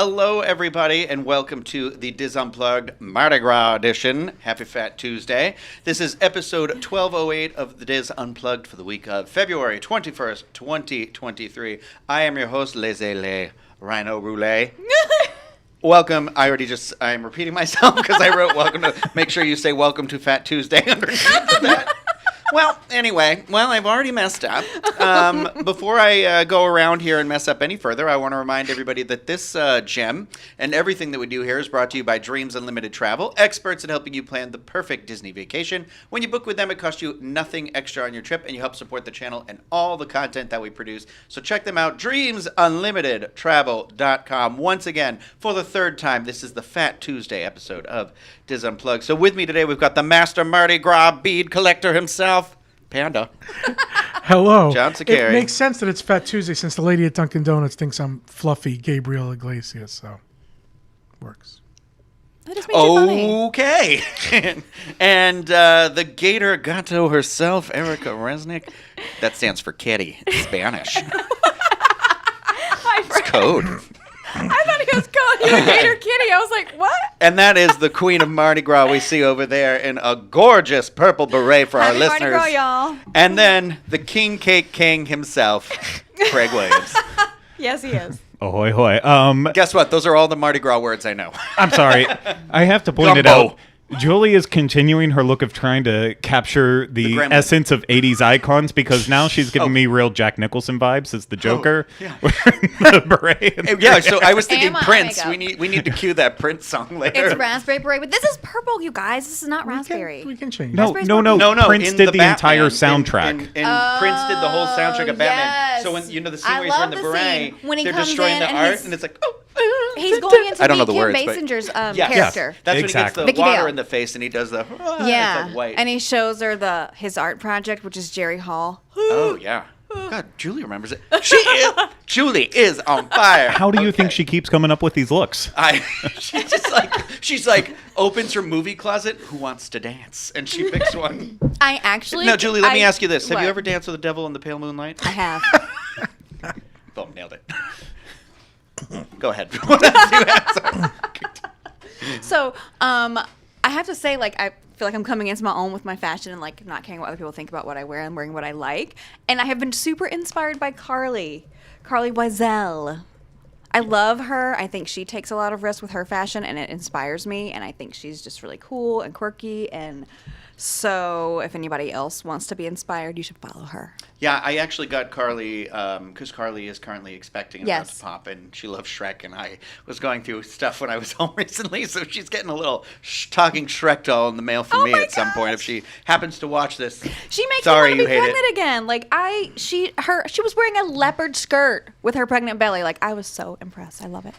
Hello, everybody, and welcome to the Diz Unplugged Mardi Gras edition. Happy Fat Tuesday. This is episode 1208 of the Diz Unplugged for the week of February 21st, 2023. I am your host, Les Rhino Roulet. Welcome. I'm repeating myself because I wrote welcome to, make sure you say welcome to Fat Tuesday underneath that. Well, anyway, I've already messed up. Before I go around here and mess up any further, I want to remind everybody that this gem and everything that we do here is brought to you by Dreams Unlimited Travel, experts at helping you plan the perfect Disney vacation. When you book with them, it costs you nothing extra on your trip, and you help support the channel and all the content that we produce. So check them out, dreamsunlimitedtravel.com. Once again, for the third time, this is the Fat Tuesday episode of Diz Unplugged. So with me today, we've got the master Mardi Gras bead collector himself, Panda. Hello. John Sakari. It makes sense that it's Fat Tuesday since the lady at Dunkin' Donuts thinks I'm fluffy Gabriel Iglesias, so works. That just makes it funny. Okay. And the Gator Gato herself, Erica Resnick. That stands for kitty in Spanish. It's code. I thought he was calling you a Gator Kitty. I was like, what? And that is the Queen of Mardi Gras we see over there in a gorgeous purple beret for our Happy listeners. Mardi Gras, y'all. And then the King Cake King himself, Craig Williams. Yes, he is. Ahoy, hoy. Guess what? Those are all the Mardi Gras words I know. I'm sorry. I have to point it Gumbo. out. Julie is continuing her look of trying to capture the gremlin. essence of 80s icons because now she's giving me real Jack Nicholson vibes as the Joker. yeah. Wearing the beret. And Yeah, so I was thinking And my eye Prince. makeup. We need to cue that Prince song later. It's raspberry beret, but this is purple, you guys. This is not raspberry. We can change. No, it. no, no, No, Prince in did the Batman, entire soundtrack. And Prince did the whole soundtrack of Batman. yes. So when the scene I where he's wearing love the the beret, scene when he they're comes destroying in the and art, he's- and it's like, He's going into I don't know the Kim words, but- Basinger's Yes. character. That's Exactly. when he Vicky gets the water Vale. in the face, and he does the Yeah, it's like white. and he shows her his art project, which is Jerry Hall. Oh yeah. God, Julie remembers it. Julie is on fire. How do you think she keeps coming up with these looks? She's like opens her movie closet. Who wants to dance? And she picks one. I actually. No, Julie. Let me ask you this: Have what? you ever danced with the devil in the pale moonlight? I have. Boom, nailed it. Go ahead. What else do you have? So, I have to say, like, I feel like I'm coming into my own with my fashion and, like, not caring what other people think about what I wear. I'm wearing what I like. And I have been super inspired by Carly Wiesel. I love her. I think she takes a lot of risks with her fashion, and it inspires me. And I think she's just really cool and quirky. And so if anybody else wants to be inspired, you should follow her. Yeah, I actually got Carly because Carly is currently expecting about Yes. to pop, and she loves Shrek. And I was going through stuff when I was home recently, so she's getting a little talking Shrek doll in the mail from Oh me my at some point if she happens to watch this. She makes Sorry, me you want to be hate pregnant it. again. Like she was wearing a leopard skirt with her pregnant belly. Like I was so impressed. I love it.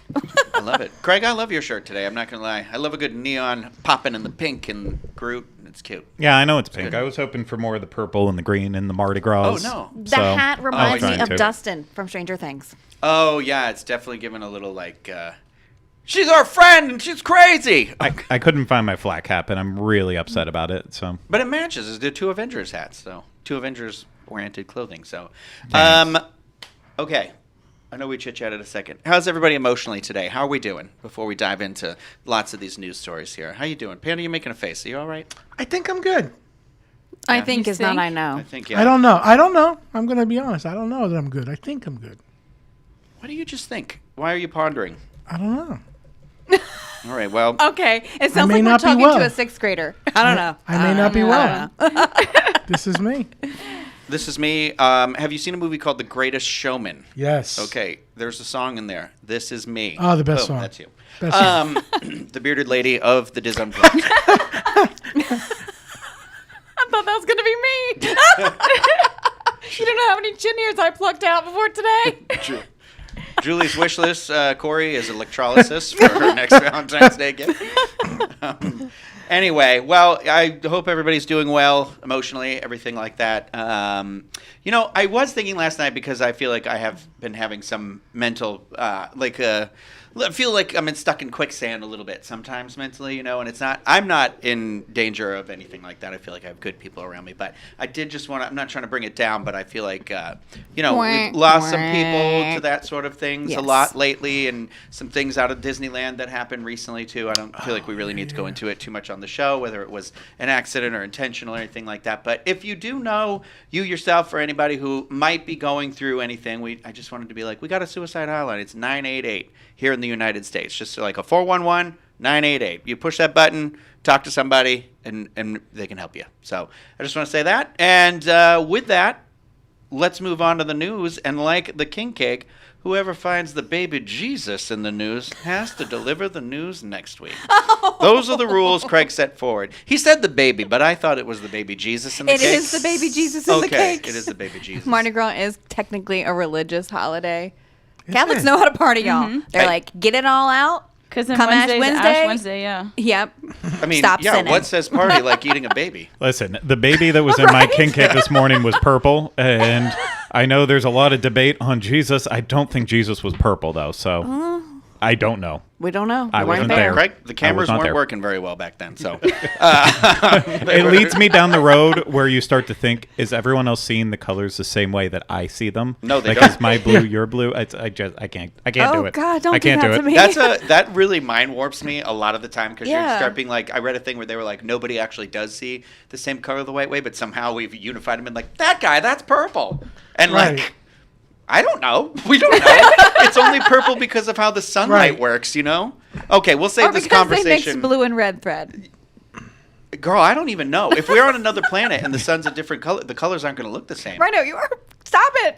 I love it. Craig, I love your shirt today. I'm not going to lie. I love a good neon popping in the pink and Groot. It's cute. Yeah, I know it's pink. good. I was hoping for more of the purple and the green and the Mardi Gras. Oh, no. The So, hat I reminds was me trying of to. Dustin from Stranger Things. Oh, yeah, it's definitely given a little like, she's our friend and she's crazy. I couldn't find my flak cap, and I'm really upset about it. So But it matches. It's the two Avengers hats, though. Two Avengers-oriented clothing, so. Thanks. Okay. I know we chit-chatted a second. How's everybody emotionally today? How are we doing before we dive into lots of these news stories here? How you doing? Panda, you making a face? Are you all right? I think I'm good. I think You is not think? I know. I think, yeah. I don't know. I'm going to be honest. I don't know that I'm good. I think I'm good. What do you just think? Why are you pondering? I don't know. All right, well. Okay, it sounds may like we're not be talking well. to a sixth grader. I don't know. I may not be I well. don't know. This is me. This is me. Have you seen a movie called The Greatest Showman? Yes. Okay, there's a song in there. This is me. Oh, the best Boom, song. That's you. Best song. The bearded lady of the Diz Unplugged. I thought that was gonna be me. You don't know how many chin hairs I plucked out before today. Julie's wish list, Corey, is electrolysis for her next Valentine's Day gift. Anyway, well, I hope everybody's doing well emotionally, everything like that. I was thinking last night because I feel like I have been having some mental, I feel like I'm stuck in quicksand a little bit sometimes mentally, and it's not. I'm not in danger of anything like that. I feel like I have good people around me, but I did just want to. I'm not trying to bring it down, but I feel like we've lost some people to that sort of things a lot lately, and some things out of Disneyland that happened recently too. I don't feel like we really need to go into it too much on the show, whether it was an accident or intentional or anything like that. But if you do know, you yourself or anybody who might be going through anything, I just wanted to be like, we got a suicide hotline. It's 988 here in the United States. Just like a 411-988. You push that button, talk to somebody, and they can help you. So I just want to say that. And with that, let's move on to the news. And like the king cake, whoever finds the baby Jesus in the news has to deliver the news next week. Oh. Those are the rules Craig set forward. He said the baby, but I thought it was the baby Jesus in the cake. It is the baby Jesus in the cake. Okay, it is the baby Jesus. Mardi Gras is technically a religious holiday. Catholics know how to party, y'all. Mm-hmm. They're like, get it all out. Because then Come Wednesday's Ash Ash Wednesday, yeah. Yep. I mean, Stop sinning. what says party like eating a baby? Listen, the baby that was in my king cake this morning was purple, and I know there's a lot of debate on Jesus. I don't think Jesus was purple, though, so I don't know. We don't know. I We weren't wasn't there. Craig, the cameras not weren't there. working very well back then, so. It leads me down the road where you start to think, is everyone else seeing the colors the same way that I see them? No, they like, don't. Is my blue your blue? I can't do it. God, don't I can't do do that it. to me. That really mind warps me a lot of the time because you Yeah. start being like, I read a thing where they were like, nobody actually does see the same color the white way, but somehow we've unified them and like, that guy, that's purple. And Right. like, I don't know. We don't know. It's only purple because of how the sunlight Right. works, Okay, we'll save Or this because they conversation. mix blue and red thread. Girl, I don't even know. If we're on another planet and the sun's a different color, the colors aren't going to look the same. Right, no, you are. Stop it.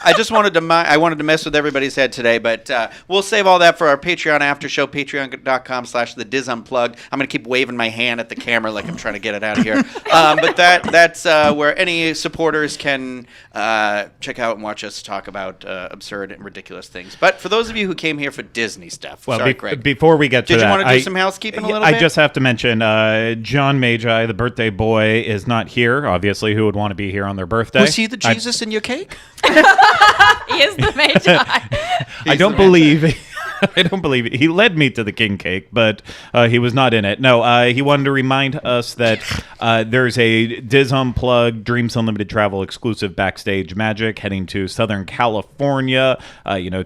I just wanted to I wanted to mess with everybody's head today, but we'll save all that for our Patreon after show, patreon.com/thediz unplugged. I'm going to keep waving my hand at the camera like I'm trying to get it out of here. But that's where any supporters can check out and watch us talk about absurd and ridiculous things. But for those of you who came here for Disney stuff, Well, sorry, Greg. before we get to Did that, you want to do some housekeeping a little bit? I just have to mention John Magi, the birthday boy, is not here. Obviously, who would want to be here on their birthday? Was he the Jesus in your cake? He is the Magi. I don't believe. I don't believe it. He led me to the king cake, but he was not in it. No, he wanted to remind us that there's a Diz Unplugged Dreams Unlimited Travel exclusive backstage magic heading to Southern California.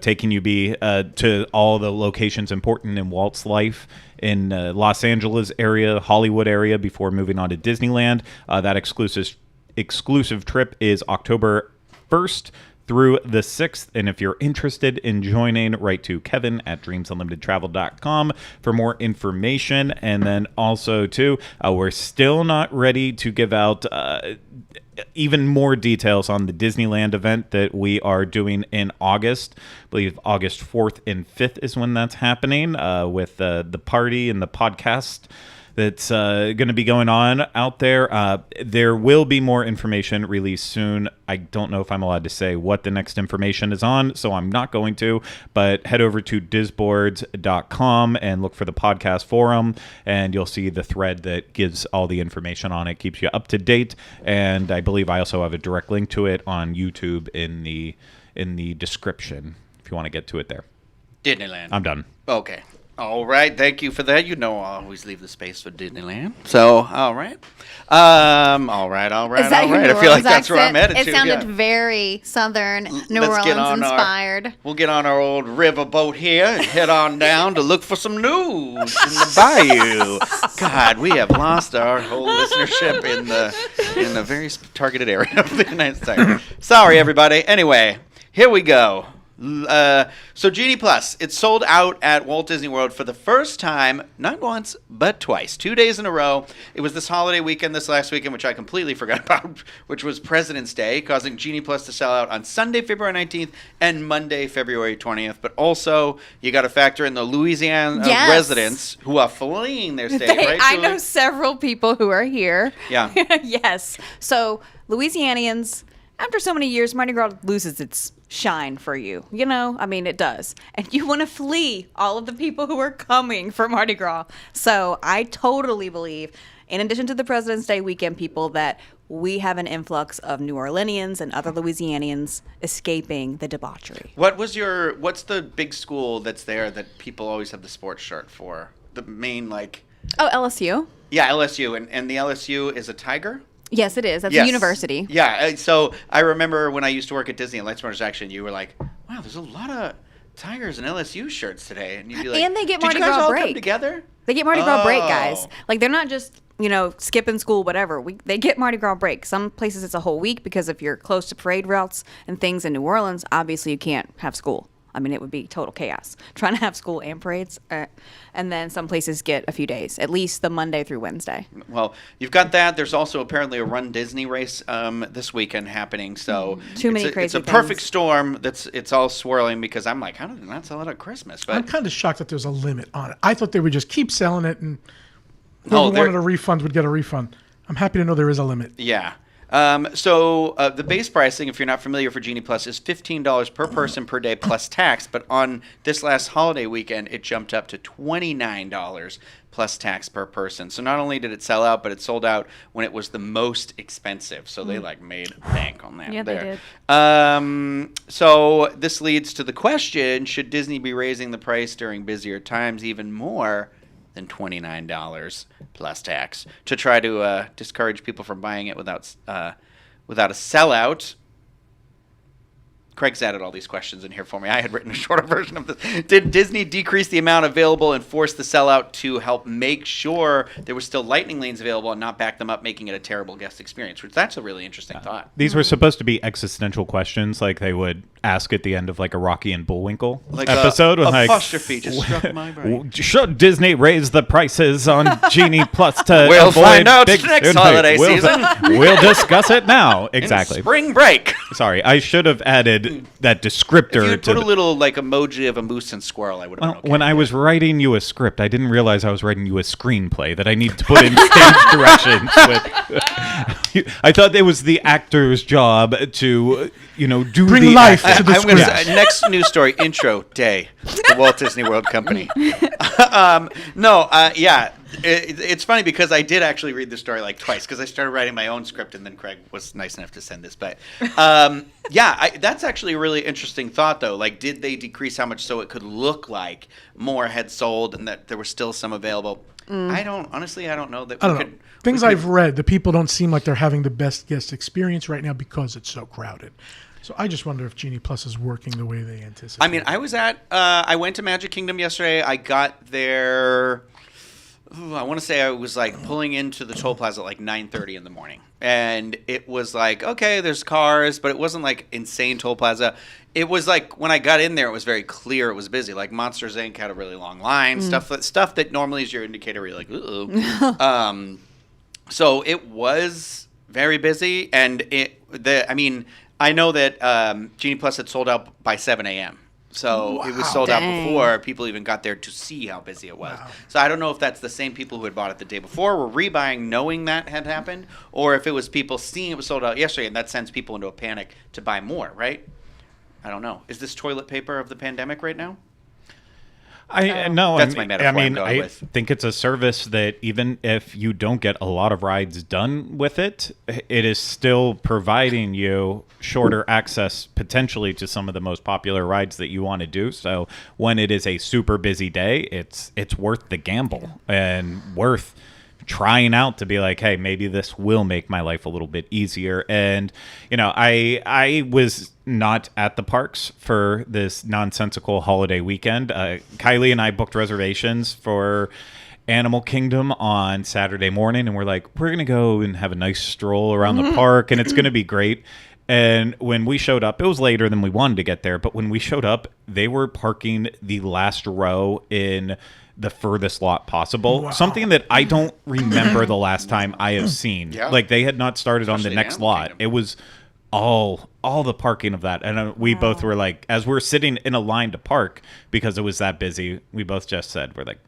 Taking you to all the locations important in Walt's life in Los Angeles area, Hollywood area before moving on to Disneyland. That exclusive trip is October 1st through the 6th. And if you're interested in joining, write to kevin@dreamsunlimitedtravel.com for more information. And then also, too, we're still not ready to give out even more details on the Disneyland event that we are doing in August. I believe August 4th and 5th is when that's happening with the party and the podcast that's going to be going on out there. There will be more information released soon. I don't know if I'm allowed to say what the next information is on, so I'm not going to. But head over to disboards.com and look for the podcast forum, and you'll see the thread that gives all the information on it, keeps you up to date. And I believe I also have a direct link to it on YouTube in the description if you want to get to it there. Disneyland. I'm done. Okay. All right. Thank you for that. I always leave the space for Disneyland. So, all right. All right. Is that your New I feel like Orleans that's where I'm accent? headed It to. sounded Yeah. very Southern, New Let's get Orleans on inspired. We'll get on our old riverboat here and head on down to look for some news in the bayou. God, we have lost our whole listenership in the very targeted area of the United States. Sorry, everybody. Anyway, here we go. So Genie Plus, it's sold out at Walt Disney World for the first time, not once, but twice. 2 days in a row. It was this holiday weekend, this last weekend, which I completely forgot about, which was President's Day, causing Genie Plus to sell out on Sunday, February 19th, and Monday, February 20th. But also, you got to factor in the Louisiana Yes. residents who are fleeing their state, right? I Julie? know several people who are here. Yeah. Yes. So Louisianians, after so many years, Mardi Gras loses its shine for you. It does. And you want to flee all of the people who are coming for Mardi Gras. So I totally believe, in addition to the President's Day weekend people, that we have an influx of New Orleanians and other Louisianians escaping the debauchery. What's the big school that's there that people always have the sports shirt for? The main, like... Oh, LSU? Yeah, LSU. And the LSU is a Tiger? Yes, it is. That's Yes. a university. Yeah, so I remember when I used to work at Disney and Light Sports Action, you were like, wow, there's a lot of Tigers and LSU shirts today. And you'd be like, And they get did Mardi you guys Gras all break. come together? They get Mardi Gras break, Oh. guys. Like, they're not just, skipping school, whatever. They get Mardi Gras break. Some places it's a whole week because if you're close to parade routes and things in New Orleans, obviously you can't have school. I mean, it would be total chaos trying to have school and parades. And then some places get a few days, at least the Monday through Wednesday. Well, you've got that. There's also apparently a Run Disney race this weekend happening. So Too many it's crazy a perfect things. storm. It's all swirling because I'm like, how did they not sell it at Christmas? I'm But kind of shocked that there's a limit on it. I thought they would just keep selling it, and No, whoever they're- wanted a refund would get a refund. I'm happy to know there is a limit. yeah. So the base pricing, if you're not familiar for Genie Plus, is $15 per person per day plus tax. But on this last holiday weekend, it jumped up to $29 plus tax per person. So not only did it sell out, but it sold out when it was the most expensive. So they made bank on that. Yeah, they there. did. So this leads to the question: should Disney be raising the price during busier times even more than $29 plus tax to try to discourage people from buying it without a sellout? Craig's added all these questions in here for me. I had written a shorter version of this. Did Disney decrease the amount available and force the sellout to help make sure there was still lightning lanes available and not back them up, making it a terrible guest experience? Which that's a really interesting thought. These were supposed to be existential questions, like they would ask at the end of like a Rocky and Bullwinkle Like episode. with, like, apostrophe just struck my brain. Should Disney raise the prices on Genie Plus to We'll avoid find out big next holiday season. We'll discuss it now. Exactly. In spring break. Sorry, I should have added that descriptor. If you to put a little like emoji of a moose and squirrel, I would have Well, been okay. when I was writing you a script, I didn't realize I was writing you a screenplay that I need to put in stage directions with. I thought it was the actor's job to, do Bring the life act- to the I'm going script. to next news story intro day, the Walt Disney World Company. It's funny because I did actually read the story like twice because I started writing my own script and then Craig was nice enough to send this. But that's actually a really interesting thought though. Like, did they decrease how much so it could look like more had sold and that there were still some available? I don't know that. I don't know. Things I've read, the people don't seem like they're having the best guest experience right now because it's so crowded. So I just wonder if Genie Plus is working the way they anticipate. I mean, I went to Magic Kingdom yesterday. I got there. I want to say I was like pulling into the toll plaza at like 9:30 in the morning, and it was like, okay, there's cars, but it wasn't like insane toll plaza. It was like when I got in there, it was very clear it was busy. Like Monsters Inc. had a really long line, stuff that normally is your indicator where you're like, ooh. So it was very busy, and I know that Genie Plus had sold out by 7 a.m. So it was sold out Dang. before people even got there to see how busy it was. So I don't know if that's the same people who had bought it the day before were rebuying knowing that had happened, or if it was people seeing it was sold out yesterday and that sends people into a panic to buy more, right? I don't know. Is this toilet paper of the pandemic right now? No, That's my metaphor I'm going I with. think it's a service that even if you don't get a lot of rides done with it, it is still providing you shorter access potentially to some of the most popular rides that you want to do. So when it is a super busy day, it's worth the gamble and worth trying out to be like, hey, maybe this will make my life a little bit easier. And I was not at the parks for this nonsensical holiday weekend. Kylie and I booked reservations for Animal Kingdom on Saturday morning, and we're like, we're gonna go and have a nice stroll around the park, and it's gonna be great. And when we showed up, it was later than we wanted to get there, but when we showed up, they were parking the last row in the furthest lot possible. Wow. Something that I don't remember the last time I have seen. Yeah. Like, they had not started on the Especially next Animal lot. Kingdom. It was all the parking of that. And we both were like, as we're sitting in a line to park, because it was that busy, we both just said, we're like,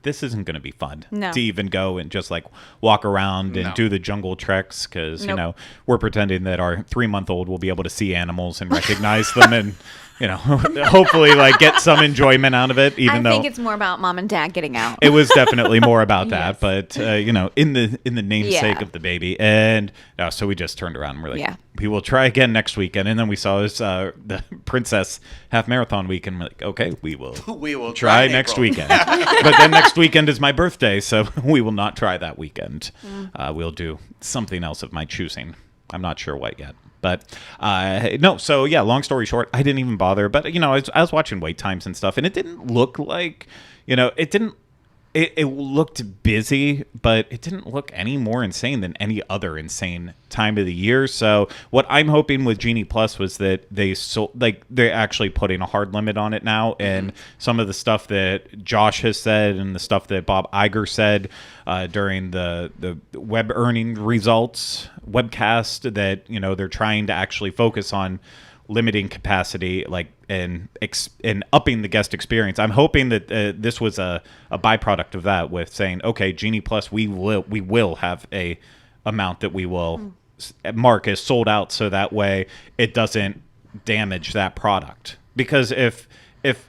this isn't going to be fun No. to even go and just like walk around and No. do the jungle treks because Nope. we're pretending that our 3-month-old will be able to see animals and recognize them and hopefully like get some enjoyment out of it. Even I though think it's more about mom and dad getting out. it was definitely more about that, Yes. but in the namesake Yeah. of the baby, and so we just turned around and we're like, Yeah. we will try again next weekend, and then we saw this the Princess Half Marathon weekend. We're like, okay, we will We will try in next April. weekend, but then next weekend is my birthday, so we will not try that weekend. We'll do something else of my choosing. I'm not sure what yet. But no, so yeah, long story short, I didn't even bother. But I was watching wait times and stuff, and it didn't look like, it didn't. It looked busy, but it didn't look any more insane than any other insane time of the year. So what I'm hoping with Genie Plus was that they're actually putting a hard limit on it now, and some of the stuff that Josh has said and the stuff that Bob Iger said during the web earning results webcast, that they're trying to actually focus on limiting capacity, and upping the guest experience. I'm hoping that this was a byproduct of that, with saying, okay, Genie Plus, we will have a amount that we will mark as sold out, so that way it doesn't damage that product. Because if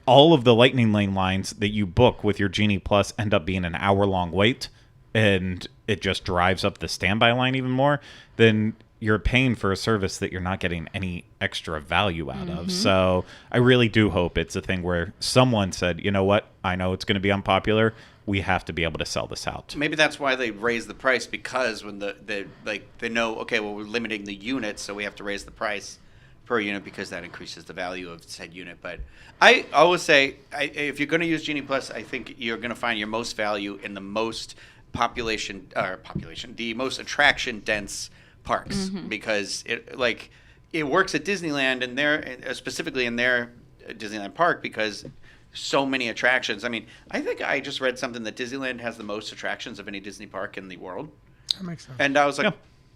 all of the Lightning Lane lines that you book with your Genie Plus end up being an hour-long wait, and it just drives up the standby line even more, then you're paying for a service that you're not getting any extra value out of. So I really do hope it's a thing where someone said, you know what, I know it's going to be unpopular. We have to be able to sell this out. Maybe that's why they raise the price, because when they know, okay, well, we're limiting the units, so we have to raise the price per unit because that increases the value of said unit. But I always say, if you're going to use Genie Plus, I think you're going to find your most value in the most the most attraction dense parks, because it works at Disneyland, and specifically in their Disneyland park, because so many attractions. I mean, I think I just read something that Disneyland has the most attractions of any Disney park in the world, That makes sense. and I was like,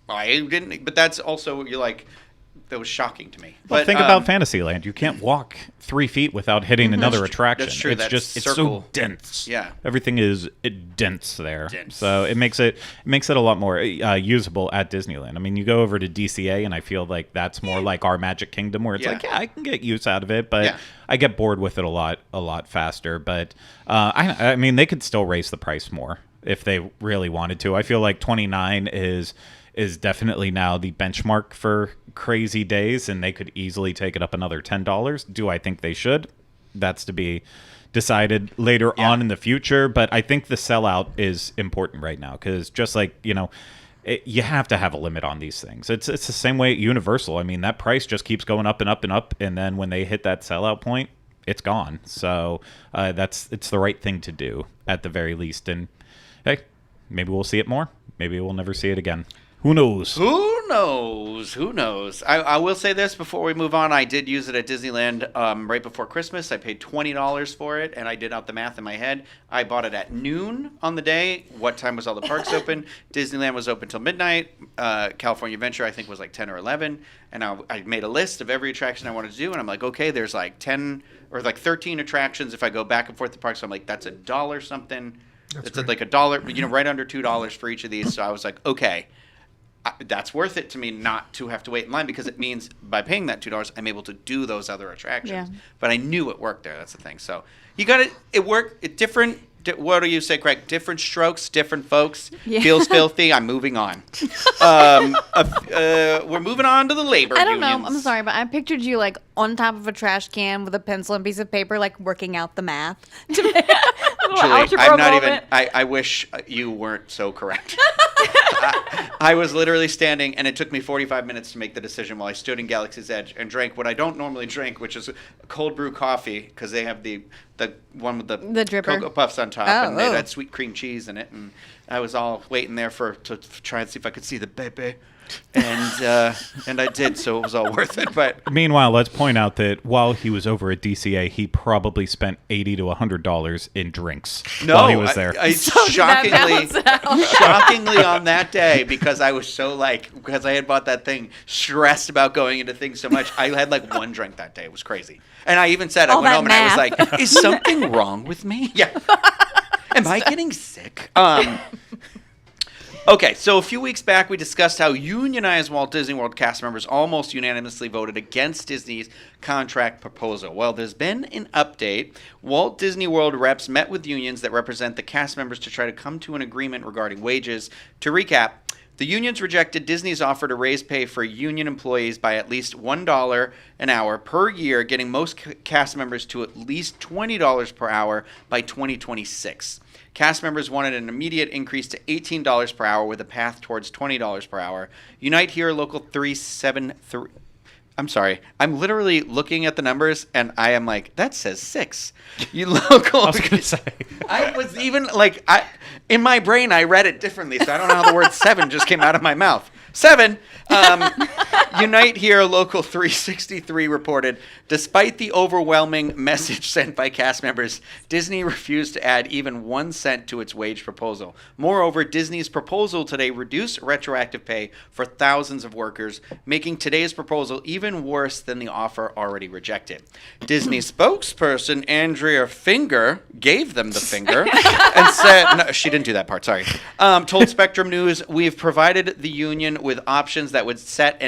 Yeah. I didn't. But that's also, you're like, that was shocking to me. Well, But think about Fantasyland. You can't walk 3 feet without hitting another attraction. That's true. It's That just it's circle. so dense. Yeah. Everything is dense there. Dense. So it makes it a lot more usable at Disneyland. I mean, you go over to DCA, and I feel like that's more like our Magic Kingdom, where it's like, yeah, I can get use out of it, but Yeah. I get bored with it a lot faster. But I mean, they could still raise the price more if they really wanted to. I feel like 29 is definitely now the benchmark for crazy days, and they could easily take it up another $10. Do I think they should? That's to be decided later on in the future. But I think the sellout is important right now, because just like, you have to have a limit on these things. It's the same way at Universal. I mean, that price just keeps going up and up and up, and then when they hit that sellout point, it's gone. So it's the right thing to do at the very least. And hey, maybe we'll see it more. Maybe we'll never see it again. Who knows? Who knows? Who knows? I will say this before we move on. I did use it at Disneyland right before Christmas. I paid $20 for it, and I did out the math in my head. I bought it at noon on the day. What time was all the parks open? Disneyland was open till midnight. California Adventure, I think, was like 10 or 11. And I made a list of every attraction I wanted to do, and I'm like, okay, there's like 10 or like 13 attractions if I go back and forth to parks. So I'm like, that's $1 something. It's like $1, right under $2 for each of these. So I was like, okay. That's worth it to me not to have to wait in line, because it means by paying that $2, I'm able to do those other attractions. Yeah. But I knew it worked there. That's the thing. So you got it worked. Different. What do you say, Craig? Different strokes, different folks. Yeah. Feels filthy. I'm moving on. We're moving on to the labor I don't know. unions. I'm sorry, but I pictured you like on top of a trash can with a pencil and piece of paper, like working out the math. Julie, algebra I'm not even. moment. I wish you weren't so correct. I was literally standing, and it took me 45 minutes to make the decision while I stood in Galaxy's Edge and drank what I don't normally drink, which is cold brew coffee, because they have the one with the dripper. Cocoa Puffs on top, Oh, and it oh. had sweet cream cheese in it, and I was all waiting there to try and see if I could see the baby, and I did, so it was all worth it. But Meanwhile, let's point out that while he was over at DCA, he probably spent $80 to $100 in drinks no, while he was there. I So did that balance out? shockingly on that day, because I was so because I had bought that thing, stressed about going into things so much, I had like one drink that day. It was crazy. And I even said, I All went that home and I was math. like, is something wrong with me? Yeah. Am I getting sick? Okay, so a few weeks back, we discussed how unionized Walt Disney World cast members almost unanimously voted against Disney's contract proposal. Well, there's been an update. Walt Disney World reps met with unions that represent the cast members to try to come to an agreement regarding wages. To recap, the unions rejected Disney's offer to raise pay for union employees by at least $1 an hour per year, getting most cast members to at least $20 per hour by 2026. Cast members wanted an immediate increase to $18 per hour with a path towards $20 per hour. Unite Here Local 373. I'm sorry. I'm literally looking at the numbers and I am like, that says 6. You local. I was going to say. I was even like, in my brain, I read it differently, so I don't know how the word 7 just came out of my mouth. 7. Unite Here Local 363 reported, despite the overwhelming message sent by cast members, Disney refused to add even 1 cent to its wage proposal. Moreover, Disney's proposal today reduced retroactive pay for thousands of workers, making today's proposal even worse than the offer already rejected. Disney spokesperson Andrea Finger gave them the finger and said, no, she didn't do that part, sorry, told Spectrum News, we've provided the union with options that would set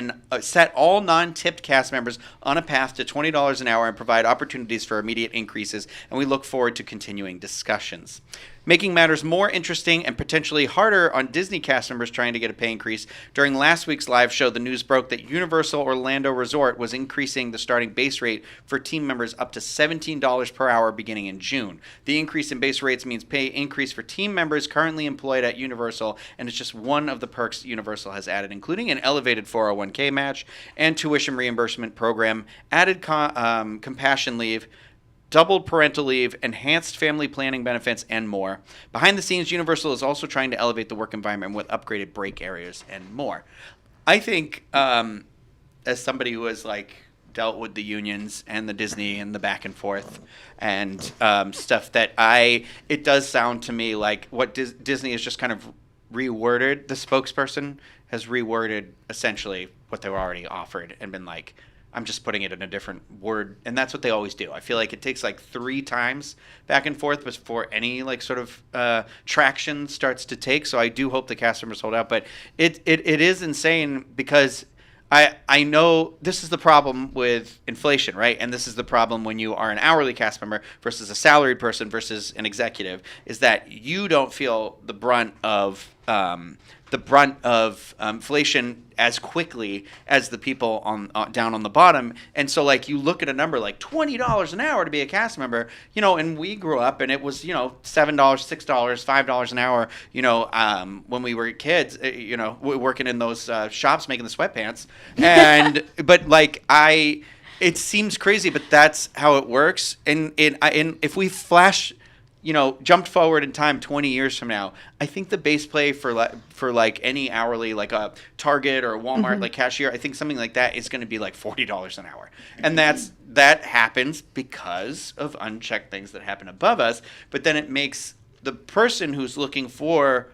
all non-tipped cast members on a path to $20 an hour and provide opportunities for immediate increases, and we look forward to continuing discussions. Making matters more interesting and potentially harder on Disney cast members trying to get a pay increase, during last week's live show, the news broke that Universal Orlando Resort was increasing the starting base rate for team members up to $17 per hour beginning in June. The increase in base rates means pay increase for team members currently employed at Universal, and it's just one of the perks Universal has added, including an elevated 401k match and tuition reimbursement program, added compassion leave, doubled parental leave, enhanced family planning benefits, and more. Behind the scenes, Universal is also trying to elevate the work environment with upgraded break areas and more. I think, as somebody who has dealt with the unions and the Disney and the back and forth and stuff, that it does sound to me like what Disney has just kind of reworded. The spokesperson has reworded essentially what they were already offered and been like, I'm just putting it in a different word, and that's what they always do. I feel like it takes 3 times back and forth before any sort of traction starts to take. So I do hope the cast members hold out, but it is insane because I know this is the problem with inflation, right? And this is the problem when you are an hourly cast member versus a salaried person versus an executive, is that you don't feel the brunt of inflation as quickly as the people on down on the bottom. And so you look at a number like $20 an hour to be a cast member, and we grew up and it was, $7, $6, $5 an hour, when we were kids, working in those shops making the sweatpants. And, but it seems crazy, but that's how it works. And if we flash, jumped forward in time 20 years from now, I think the base pay for any hourly, a Target or a Walmart cashier, I think something like that is going to be $40 an hour. And that happens because of unchecked things that happen above us. But then it makes the person who's looking for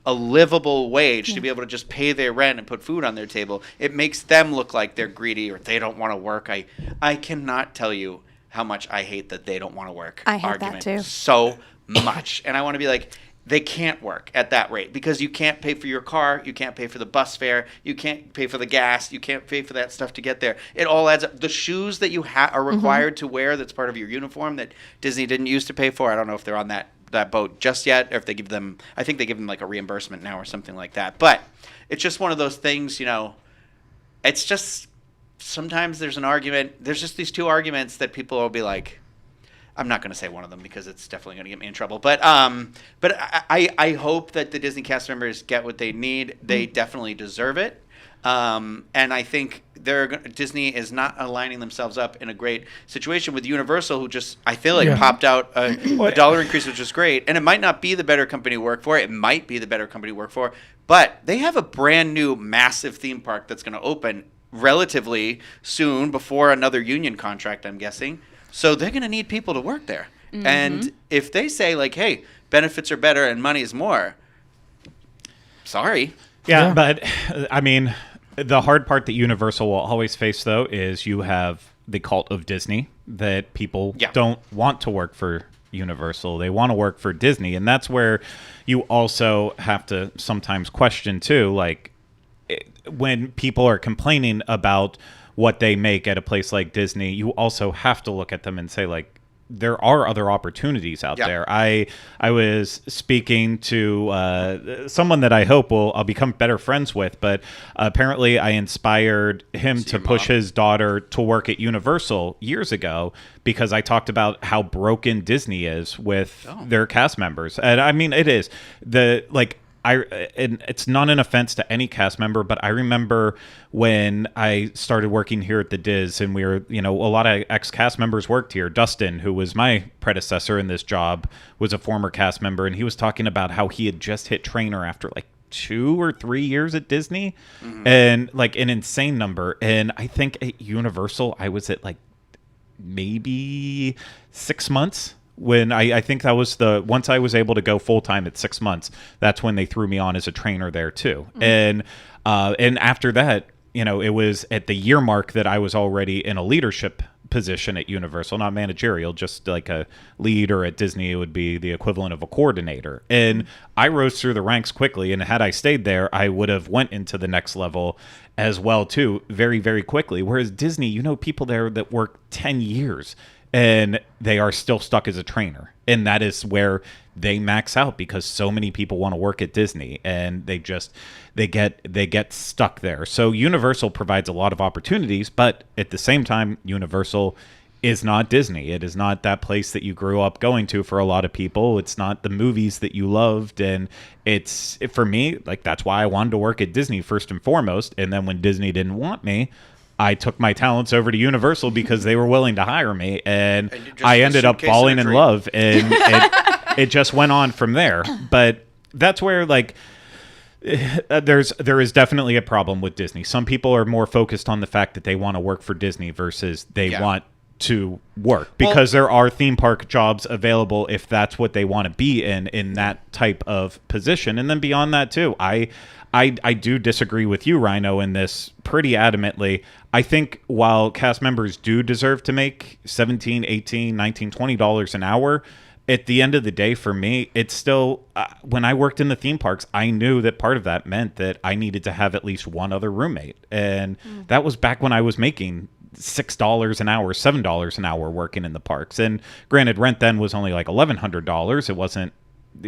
a livable wage to be able to just pay their rent and put food on their table, it makes them look like they're greedy or they don't want to work. I cannot tell you how much I hate that they don't want to work. I hate argument that too. So much. And I want to be like, they can't work at that rate because you can't pay for your car, you can't pay for the bus fare, you can't pay for the gas, you can't pay for that stuff to get there. It all adds up. The shoes that you are required to wear that's part of your uniform that Disney didn't used to pay for, I don't know if they're on that boat just yet or if they give them, I think they give them a reimbursement now or something like that. But it's just one of those things, it's just, sometimes there's an argument. There's just these 2 arguments that people will be like, I'm not going to say one of them because it's definitely going to get me in trouble. But I hope that the Disney cast members get what they need. They definitely deserve it. And I think Disney is not aligning themselves up in a great situation with Universal, who just, I feel popped out a dollar increase, which is great. And it might not be the better company to work for. It might be the better company to work for. But they have a brand new massive theme park that's going to open relatively soon before another union contract, I'm guessing. So they're going to need people to work there. And if they say hey, benefits are better and money is more, sorry. Yeah, but I mean, the hard part that Universal will always face, though, is you have the cult of Disney that people don't want to work for Universal. They want to work for Disney. And that's where you also have to sometimes question, too, like when people are complaining about what they make at a place like Disney, you also have to look at them and say, like, there are other opportunities out there. I was speaking to someone that I hope I'll become better friends with, but apparently I inspired him to push his daughter to work at Universal years ago because I talked about how broken Disney is with their cast members. And I mean, it is and it's not an offense to any cast member, but I remember when I started working here at the Diz, and we were, a lot of ex-cast members worked here. Dustin, who was my predecessor in this job, was a former cast member, and he was talking about how he had just hit trainer after like 2 or 3 years at Disney, and like an insane number. And I think at Universal, I was at like maybe 6 months. When I think that was once I was able to go full time at 6 months, that's when they threw me on as a trainer there too. And after that, it was at the year mark that I was already in a leadership position at Universal, not managerial, just like a lead, or at Disney, it would be the equivalent of a coordinator. And I rose through the ranks quickly. And had I stayed there, I would have went into the next level as well too, very, very quickly. Whereas Disney, people there that work 10 years. And they are still stuck as a trainer. And that is where they max out because so many people want to work at Disney and they get stuck there. So Universal provides a lot of opportunities, but at the same time, Universal is not Disney. It is not that place that you grew up going to for a lot of people. It's not the movies that you loved. And for me, like, that's why I wanted to work at Disney first and foremost. And then when Disney didn't want me, I took my talents over to Universal because they were willing to hire me, and I ended up falling in love, and it just went on from there. But that's where, like, there is definitely a problem with Disney. Some people are more focused on the fact that they want to work for Disney versus they want to work, because there are theme park jobs available if that's what they want to be in that type of position. And then beyond that too, I do disagree with you, Rhino, in this pretty adamantly. I think while cast members do deserve to make $17, $18, $19, $20 an hour, at the end of the day, for me, it's still, when I worked in the theme parks, I knew that part of that meant that I needed to have at least one other roommate. And that was back when I was making $6 an hour, $7 an hour working in the parks. And granted, rent then was only like $1,100. It wasn't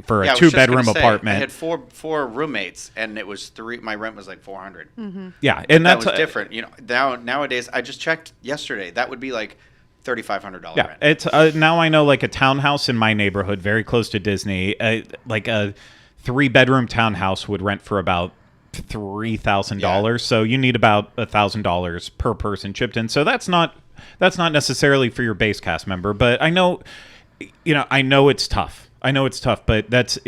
for a 2-bedroom apartment. I had four roommates, and it was my rent was like $400. Yeah, and that was different. Nowadays, I just checked yesterday. That would be like $3,500 rent. It's now I know, like, a townhouse in my neighborhood, very close to Disney, like a 3-bedroom townhouse would rent for about $3,000. So you need about $1,000 per person chipped in. So that's not necessarily for your base cast member, but I know it's tough. But that's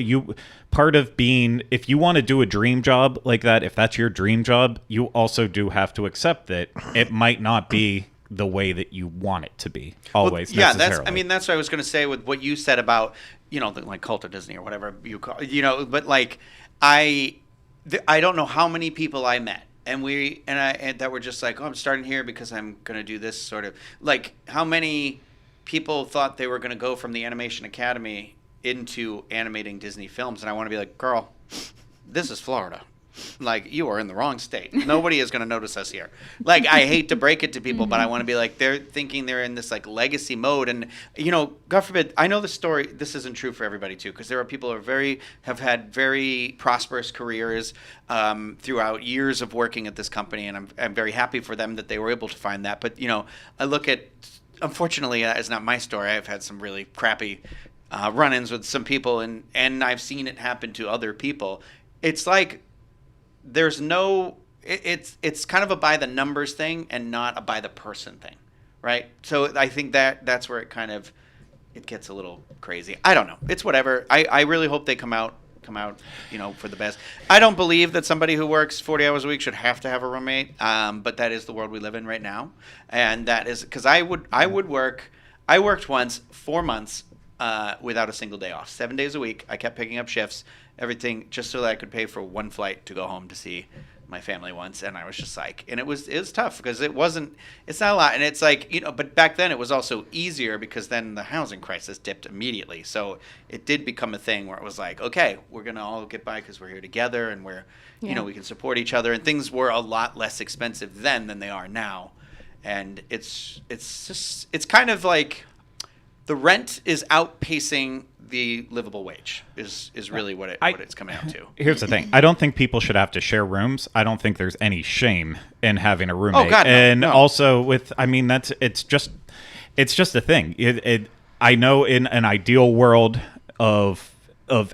part of being, if you want to do a dream job like that, if that's your dream job, you also do have to accept that it might not be the way that you want it to to always. Well, that's what I was going to say with what you said about, like Cult of Disney or whatever you call, but like I don't know how many people I met and that were just like, oh, I'm starting here because I'm going to do this sort of, like, how many people thought they were going to go from the Animation Academy into animating Disney films, and I want to be like, girl, this is Florida. Like, you are in the wrong state. Nobody is going to notice us here. Like, I hate to break it to people, but I want to be like, they're thinking they're in this like legacy mode, and God forbid, I know the story. This isn't true for everybody too, because there are people who have had very prosperous careers throughout years of working at this company, and I'm very happy for them that they were able to find that. But I look at, unfortunately, it's not my story. I've had some really crappy run-ins with some people, and I've seen it happen to other people. It's like there's no, it's kind of a by the numbers thing and not a by the person thing, right? So I think that's where it gets a little crazy. I don't know. It's whatever. I really hope they come out, for the best. I don't believe that somebody who works 40 hours a week should have to have a roommate, but that is the world we live in right now, and that is because I worked once 4 months without a single day off, 7 days a week. I kept picking up shifts, everything, just so that I could pay for one flight to go home to see my family once, and I was just like, and it was tough because it's not a lot, and it's like, but back then it was also easier because then the housing crisis dipped immediately, so it did become a thing where it was like, okay, we're gonna all get by because we're here together and we're we can support each other, and things were a lot less expensive then than they are now, and it's kind of like the rent is outpacing the livable wage is really what it's coming out to. Here's the thing. I don't think people should have to share rooms. I don't think there's any shame in having a roommate. Oh, God, no, and no. also it's just a thing. I know in an ideal world of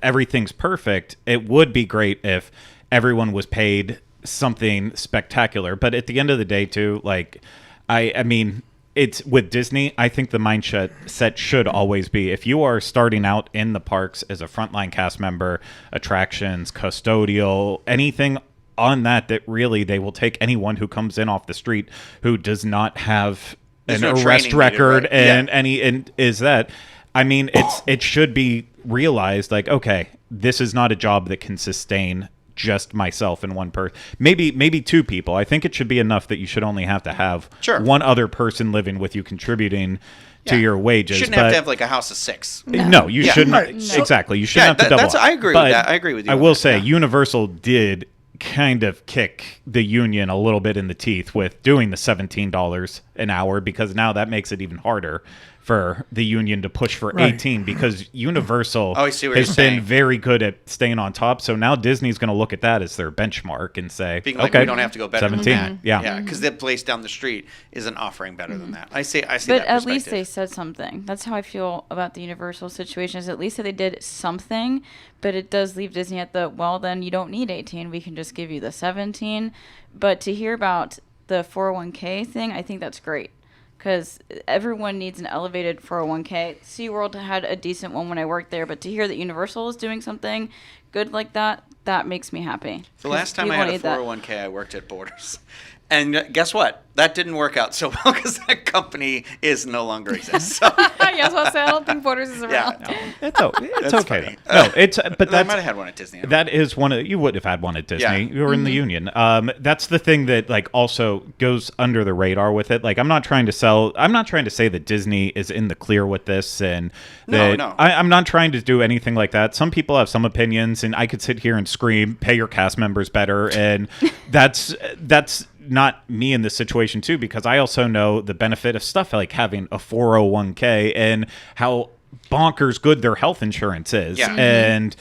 everything's perfect, it would be great if everyone was paid something spectacular. But at the end of the day too, like I mean, it's with Disney, I think the mindset should always be, if you are starting out in the parks as a frontline cast member, attractions, custodial, anything on that really they will take anyone who comes in off the street who does not have There's an no arrest training record needed, right? and is that, I mean, it should be realized like, okay, this is not a job that can sustain just myself and one person, maybe two people. I think it should be enough that you should only have to have one other person living with you contributing to your wages. You shouldn't have to have like a house of 6. No, you shouldn't. Right. Exactly. You shouldn't have to double. I agree with that. I agree with you I on will that, say yeah. Universal did kind of kick the union a little bit in the teeth with doing the $17 an hour, because now that makes it even harder for the union to push for 18, because Universal I see what has you're been saying. very good at staying on top. So now Disney's going to look at that as their benchmark and say, Being like, okay, we don't have to go better 17. than that. Yeah. because the place down the street isn't offering better than that. I see But that at least perspective. they said something. That's how I feel about the Universal situation. Is at least that they did something, but it does leave Disney at the, well, then you don't need 18. We can just give you the 17. But to hear about the 401k thing, I think that's great, because everyone needs an elevated 401k. SeaWorld had a decent one when I worked there, but to hear that Universal is doing something good like that, that makes me happy. The last time I People had a need that. 401k, I worked at Borders. And guess what? That didn't work out so well because that company is no longer exists. So, Yes, well, I don't think Borders is around. yeah, It's That's okay. funny. No, it's but I that's might have had one at Disney. that is one of, you would have had one at Disney. Yeah. You were in the union. That's the thing that like also goes under the radar with it. Like I'm not trying to say that Disney is in the clear with this, and that No. I'm not trying to do anything like that. Some people have some opinions, and I could sit here and scream, pay your cast members better, and that's not me in this situation too, because I also know the benefit of stuff like having a 401k and how bonkers good their health insurance is. Yeah. And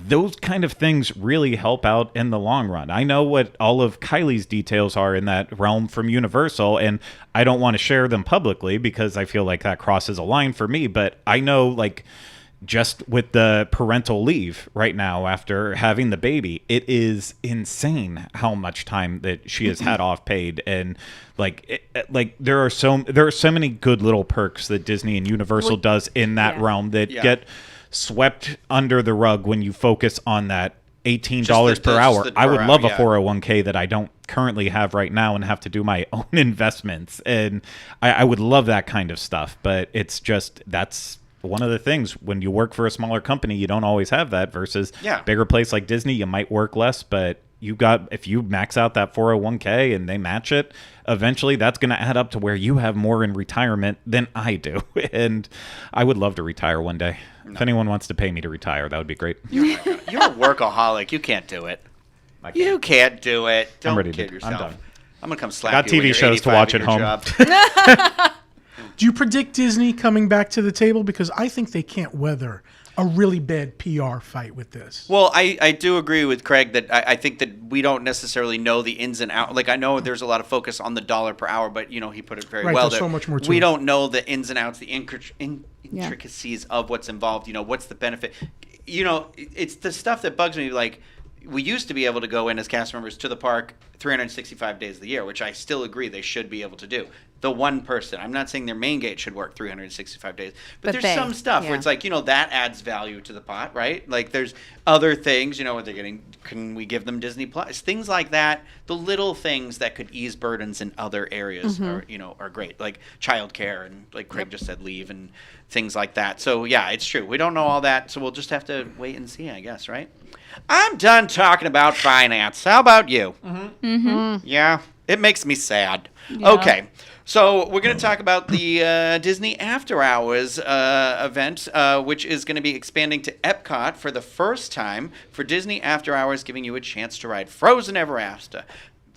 those kind of things really help out in the long run. I know what all of Kylie's details are in that realm from Universal, and I don't want to share them publicly because I feel like that crosses a line for me, but I know, like, just with the parental leave right now after having the baby, it is insane how much time that she has had off paid. And like there are so many good little perks that Disney and Universal does in that realm that get swept under the rug when you focus on that $18 per hour. I would love a 401k that I don't currently have right now and have to do my own investments. And I would love that kind of stuff, but it's just, that's one of the things when you work for a smaller company, you don't always have that, versus bigger place like Disney, you might work less, but if you max out that 401k and they match it, eventually that's going to add up to where you have more in retirement than I do. And I would love to retire one day. No. If anyone wants to pay me to retire, that would be great. You're a workaholic. You can't do it. You can't do it. Don't kid yourself. I'm done. I'm going to come slap Got you TV when you're shows to 85 watch at at your home. job. Do you predict Disney coming back to the table? Because I think they can't weather a really bad PR fight with this. Well, I do agree with Craig that I think that we don't necessarily know the ins and outs. Like, I know there's a lot of focus on the dollar per hour, but, he put it very well. There's so much more to we it. don't know the ins and outs, the intricacies of what's involved. What's the benefit? It's the stuff that bugs me. Like, we used to be able to go in as cast members to the park 365 days of the year, which I still agree they should be able to do. The one person. I'm not saying their main gate should work 365 days, but there's some stuff where it's like, that adds value to the pot, right? Like, there's other things, what they're getting. Can we give them Disney Plus? Things like that. The little things that could ease burdens in other areas are great, like childcare and, like Craig just said, leave and things like that. So yeah, it's true. We don't know all that, so we'll just have to wait and see, I guess, right? I'm done talking about finance. How about you? Yeah, it makes me sad. Yeah. Okay. So we're going to talk about the Disney After Hours event, which is going to be expanding to EPCOT for the first time for Disney After Hours, giving you a chance to ride Frozen Ever After.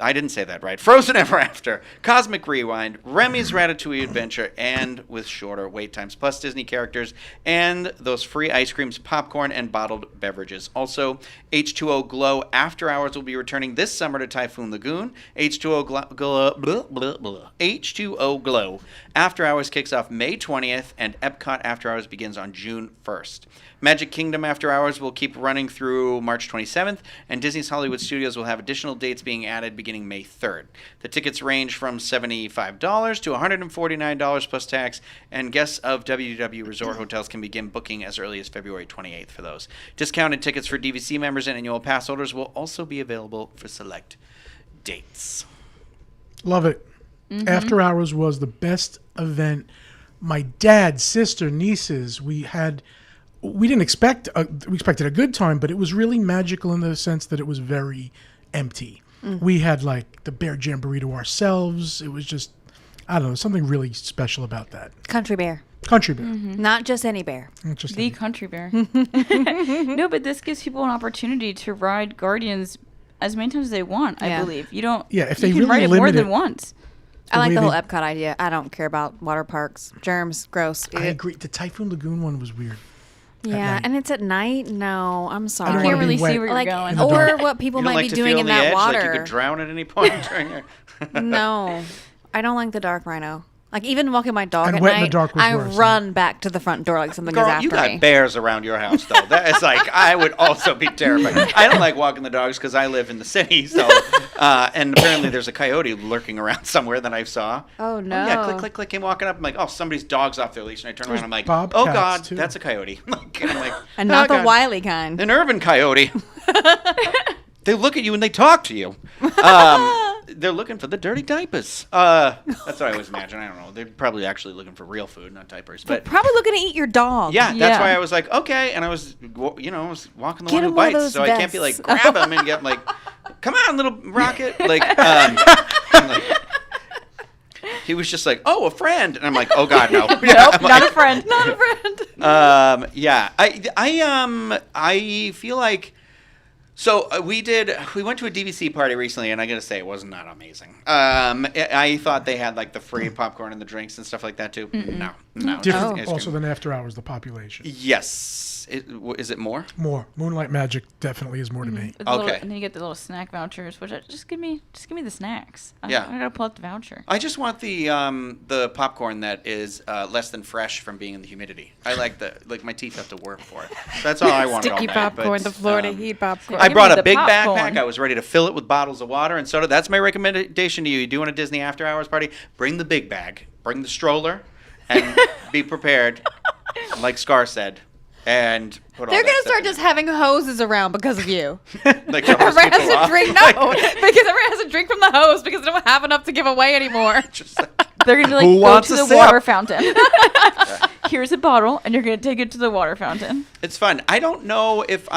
I didn't say that right. Frozen Ever After, Cosmic Rewind, Remy's Ratatouille Adventure, and with shorter wait times, plus Disney characters and those free ice creams, popcorn, and bottled beverages. Also, H2O Glow After Hours will be returning this summer to Typhoon Lagoon. H2O Glow After Hours kicks off May 20th, and Epcot After Hours begins on June 1st. Magic Kingdom After Hours will keep running through March 27th, and Disney's Hollywood Studios will have additional dates being added beginning May 3rd. The tickets range from $75 to $149 plus tax, and guests of WDW Resort Hotels can begin booking as early as February 28th for those. Discounted tickets for DVC members and annual pass holders will also be available for select dates. Love it. After Hours was the best event. My dad, sister, nieces, we didn't expect, we expected a good time, but it was really magical in the sense that it was very empty. We had like the Bear Jamboree to ourselves. It was just, I don't know, something really special about that. Country bear. Country Bear. Not just any bear. Not just The any- country bear. No, but this gives people an opportunity to ride Guardians as many times as they want, I Yeah. believe. You don't. Yeah, if you they can really ride it more limit than it- once. I like way the whole they- Epcot idea. I don't care about water parks. Germs, gross. I agree. The Typhoon Lagoon one was weird. Yeah, night. and it's at night. No, I'm sorry. I don't You can't wanna be really wet see where like, you're going. in the or dark. what people You don't might like be to doing feel in the that edge, water. like you could drown at any point during your... No, I don't like the dark, Rhino. Like even walking my dog And at wet in night, the dark was I worse, run back to the front door like something is Girl, after you got me. bears around your house, though. That is like, I would also be terrified. I don't like walking the dogs because I live in the city, so, and apparently there's a coyote lurking around somewhere that I saw. Oh, no. yeah, click, click, click, came walking up. I'm like, oh, somebody's dog's off their leash. And I turn around, I'm like, bobcats, oh, God, too. that's a coyote. And I'm like, And not oh, the God. wily kind. An urban coyote. They look at you and they talk to you. They're looking for the dirty diapers. That's what I always imagine. I don't know. They're probably actually looking for real food, not diapers. But Probably looking to eat your dog. yeah, that's Yeah. why I was like, okay. And I was, I was walking the Get one who him one of bites, those so I can't be vests. like, grab him and get like, come on, little rocket. Like, I'm like, he was just like, oh, a friend. And I'm like, oh, God, no. Nope, I'm not like, a friend. Not a friend. yeah, I feel like, so we went to a DVC party recently, and I gotta say it was not amazing. I thought they had like the free popcorn and the drinks and stuff like that too. No. Different It's also good. than After Hours, the population. Yes. Is it more? More. Moonlight Magic definitely is more to me. With the little- Okay. and then you get the little snack vouchers, which just give me the snacks. Yeah. I gotta pull out the voucher. I just want the popcorn that is less than fresh from being in the humidity. I like my teeth have to work for it. That's all I want. Sticky all night, popcorn, but, the Florida heat popcorn. I Give brought me a the big popcorn. backpack. I was ready to fill it with bottles of water and soda. That's my recommendation to you. You doing a Disney After Hours party? Bring the big bag. Bring the stroller, and be prepared, like Scar said. And put all They're that gonna stuff start in just there. having hoses around because of you. Like to hose Everyone people has to off. drink no, because everyone has to drink from the hose because they don't have enough to give away anymore. Just like- They're gonna be like, Who go wants to a the sip? water fountain. Here's a bottle, and you're gonna take it to the water fountain. It's fun. I don't know if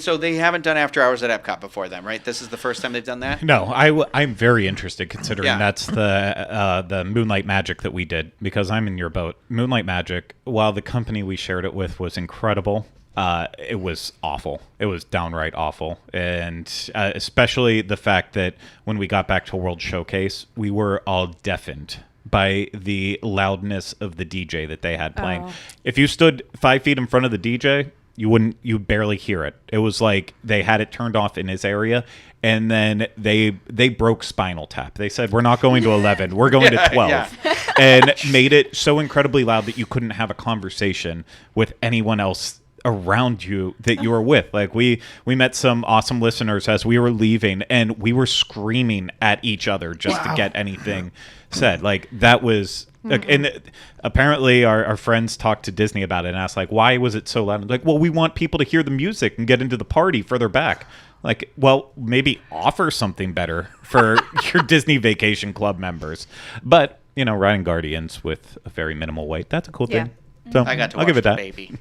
so they haven't done After Hours at Epcot before them, right? This is the first time they've done that? No, I'm very interested considering Yeah. that's the Moonlight Magic that we did, because I'm in your boat. Moonlight Magic, while the company we shared it with was incredible, it was awful. It was downright awful. And especially the fact that when we got back to World Showcase, we were all deafened by the loudness of the DJ that they had playing. Oh. If you stood 5 feet in front of the DJ, you'd barely hear it. It was like they had it turned off in his area, and then they broke Spinal Tap. They said, we're not going to 11, we're going to 12. Yeah. And made it so incredibly loud that you couldn't have a conversation with anyone else around you that you were with. Like we met some awesome listeners as we were leaving, and we were screaming at each other just to get anything said. Like that was and apparently our friends talked to Disney about it and asked, like, why was it so loud? Like, well, we want people to hear the music and get into the party further back. Like, well, maybe offer something better for your Disney Vacation Club members. But, riding Guardians with a very minimal weight, that's a cool Yeah. thing. So I got to I'll watch give it the that. baby.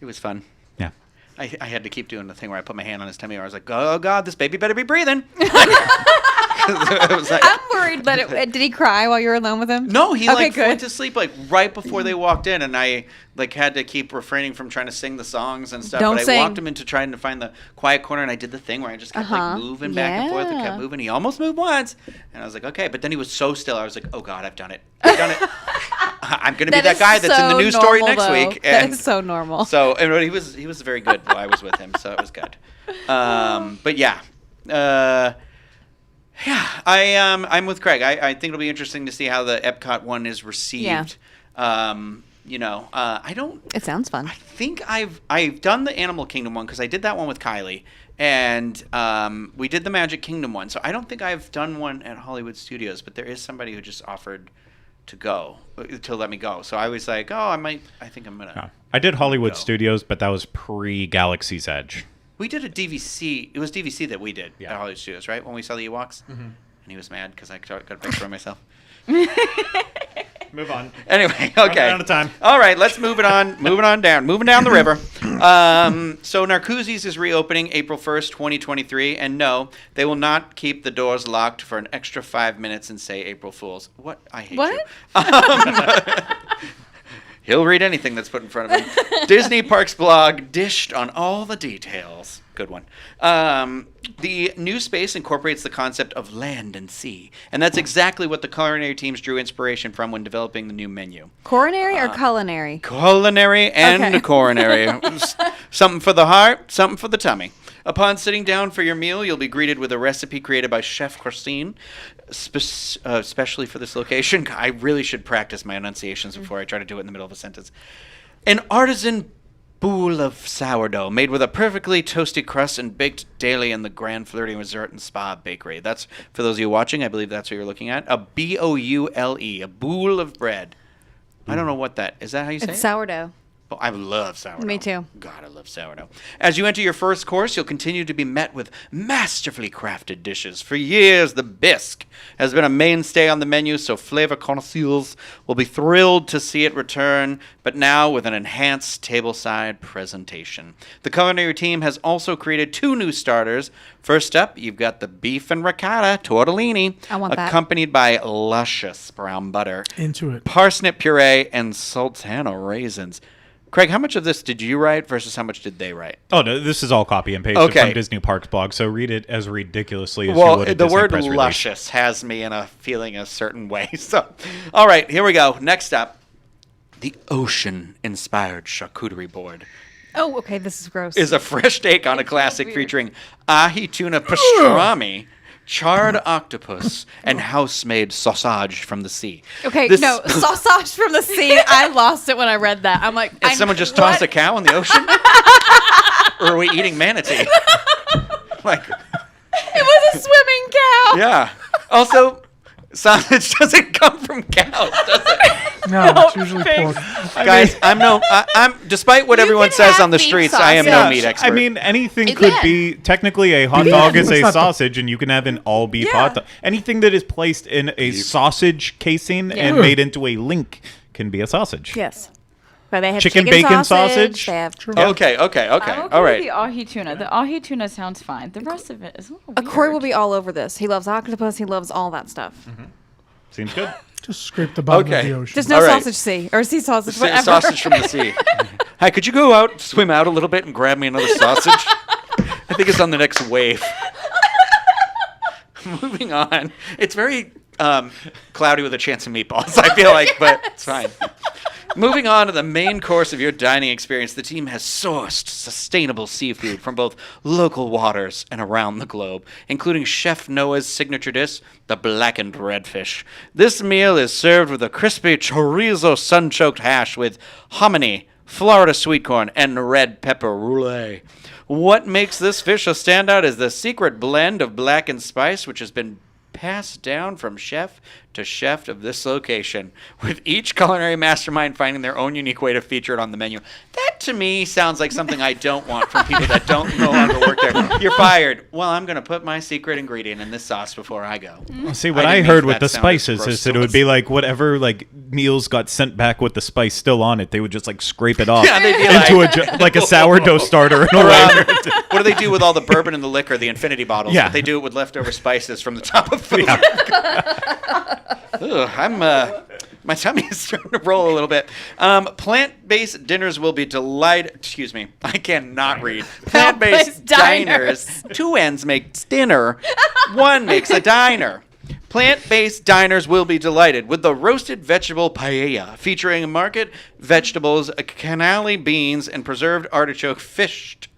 It was fun. Yeah. I had to keep doing the thing where I put my hand on his tummy. Where I was like, "Oh God, this baby better be breathing." It was like, I'm worried, but did he cry while you were alone with him? no, he Okay, like good. went to sleep like right before they walked in, and I like had to keep refraining from trying to sing the songs and stuff. Don't but I sing. walked him into trying to find the quiet corner, and I did the thing where I just kept like moving back and forth and Yeah. kept moving. He almost moved once, and I was like, okay, but then he was so still. I was like, oh God, I've done it. I've done it. I'm gonna be that guy that's in the news story next week. That And is so normal. so and he was very good while I was with him, so it was good. But yeah. Yeah, I'm with Craig. I think it'll be interesting to see how the Epcot one is received. Yeah. I don't. It sounds fun. I think I've done the Animal Kingdom one because I did that one with Kylie, and we did the Magic Kingdom one. So I don't think I've done one at Hollywood Studios, but there is somebody who just offered to let me go. So I was like, I think I'm gonna. Yeah. I did Hollywood Go. Studios, but that was pre Galaxy's Edge. We did a DVC. It was DVC that we did Yeah. at Hollywood Studios, right? When we saw the Ewoks, and he was mad because I got a picture of myself. Move on. Anyway, okay. Out of time. All right, let's move it on. Moving on down. Moving down the river. So Narcoosee's is reopening April 1st, 2023, and no, they will not keep the doors locked for an extra 5 minutes and say April Fools. What? I hate What? you. He'll read anything that's put in front of him. Disney Parks blog dished on all the details. Good one. The new space incorporates the concept of land and sea, and that's exactly what the culinary teams drew inspiration from when developing the new menu. Coronary or culinary? Culinary and Okay. coronary. Something for the heart, something for the tummy. Upon sitting down for your meal, you'll be greeted with a recipe created by Chef Christine, especially for this location. I really should practice my enunciations before I try to do it in the middle of a sentence. An artisan boule of sourdough made with a perfectly toasted crust and baked daily in the Grand Flirting Resort and Spa Bakery. That's, for those of you watching, I believe that's what you're looking at. A B-O-U-L-E, a boule of bread. I don't know what that is. That how you say It's it? sourdough. Oh, I love sourdough. Me too. God, I love sourdough. As you enter your first course, you'll continue to be met with masterfully crafted dishes. For years, the bisque has been a mainstay on the menu, so flavor connoisseurs will be thrilled to see it return, but now with an enhanced tableside presentation. The culinary team has also created 2 new starters. First up, you've got the beef and ricotta tortellini, I want that. accompanied by luscious brown butter, Into it. parsnip puree, and sultana raisins. Craig, how much of this did you write versus how much did they write? Oh, no, this is all copy and paste Okay. from Disney Parks blog, so read it as ridiculously as you Well, would a the Disney word press release. luscious has me in a feeling a certain way. So, all right, here we go. Next up, the ocean-inspired charcuterie board Oh, okay. This is gross. is a fresh take on a classic featuring ahi tuna pastrami, charred octopus, and house-made sausage from the sea. Okay, This- no, sausage from the sea. I lost it when I read that. I'm like, Did someone just toss a cow in the ocean? Or are we eating manatee? Like, It was a swimming cow. yeah. Also, sausage doesn't come from cows, does it? No, it's usually pork. Guys, I'm despite what You everyone can says have on the beef streets, I am no sausage. meat expert. I mean, anything It could can. be technically a hot Yeah, dog is it's a not the- sausage, and you can have an all beef Yeah. hot dog. Anything that is placed in a sausage casing and Yeah. made into a link can be a sausage. Yes. But they have Chicken chicken, bacon sausage. sausage? They have okay, I'm okay all with right. the ahi tuna. The ahi tuna sounds fine. The rest of it is a little weird. Corey will be all over this. He loves octopus. He loves all that stuff. Seems good. Just scrape the bottom Okay. of the ocean. Just no All right. sausage sea or sea sausage. Whatever. Sausage from the sea. Hi, could you go out, swim out a little bit, and grab me another sausage? I think it's on the next wave. Moving on. It's very cloudy with a chance of meatballs, I feel like, but it's fine. Moving on to the main course of your dining experience, the team has sourced sustainable seafood from both local waters and around the globe, including Chef Noah's signature dish, the blackened redfish. This meal is served with a crispy chorizo sun-choked hash with hominy, Florida sweet corn, and red pepper roulade. What makes this fish a standout is the secret blend of blackened spice, which has been passed down from chef to chef of this location, with each culinary mastermind finding their own unique way to feature it on the menu. That That to me sounds like something I don't want from people that don't no longer work there. You're fired. Well, I'm going to put my secret ingredient in this sauce before I go. Well, see, what I I didn't heard mean with that the sounded spices gross is to that it would be listen. like whatever like meals got sent back with the spice still on it, they would just like scrape it off Yeah, they'd be into like a sourdough starter in a way. What do they do with all the bourbon and the liquor, the infinity bottles? Yeah. They do it with leftover spices from the top of food. Ugh, my tummy is starting to roll a little bit. Plant-based dinners will be delighted. Excuse me, I cannot read. Plant-based diners. Two ends makes dinner. One makes a diner. Plant-based diners will be delighted with the roasted vegetable paella, featuring market vegetables, cannelli beans, and preserved artichoke finished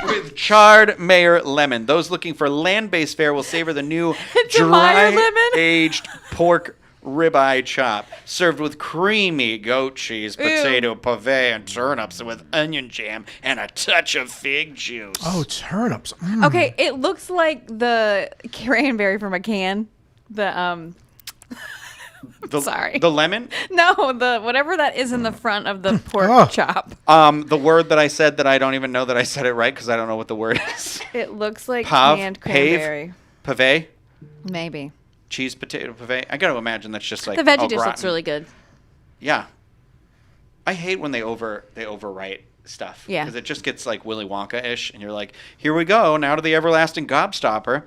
with charred Mayer lemon. Those looking for land-based fare will savor the new a Meyer lemon? dry-aged pork ribeye chop, served with creamy goat cheese, potato puree, and turnips with onion jam and a touch of fig juice. Oh, turnips. Mm. Okay, it looks like the cranberry from a can. Sorry. The lemon? No, the whatever that is in the front of the pork Oh. chop. The word that I said that I don't even know that I said it right because I don't know what the word is. It looks like Pav? canned Pave? cranberry. Pave? Maybe. Cheese potato pave? I got to imagine that's just like The veggie all dish looks gratin. really good. Yeah. I hate when they overwrite stuff. Yeah. Because it just gets like Willy Wonka-ish, and you're like, here we go, now to the everlasting gobstopper.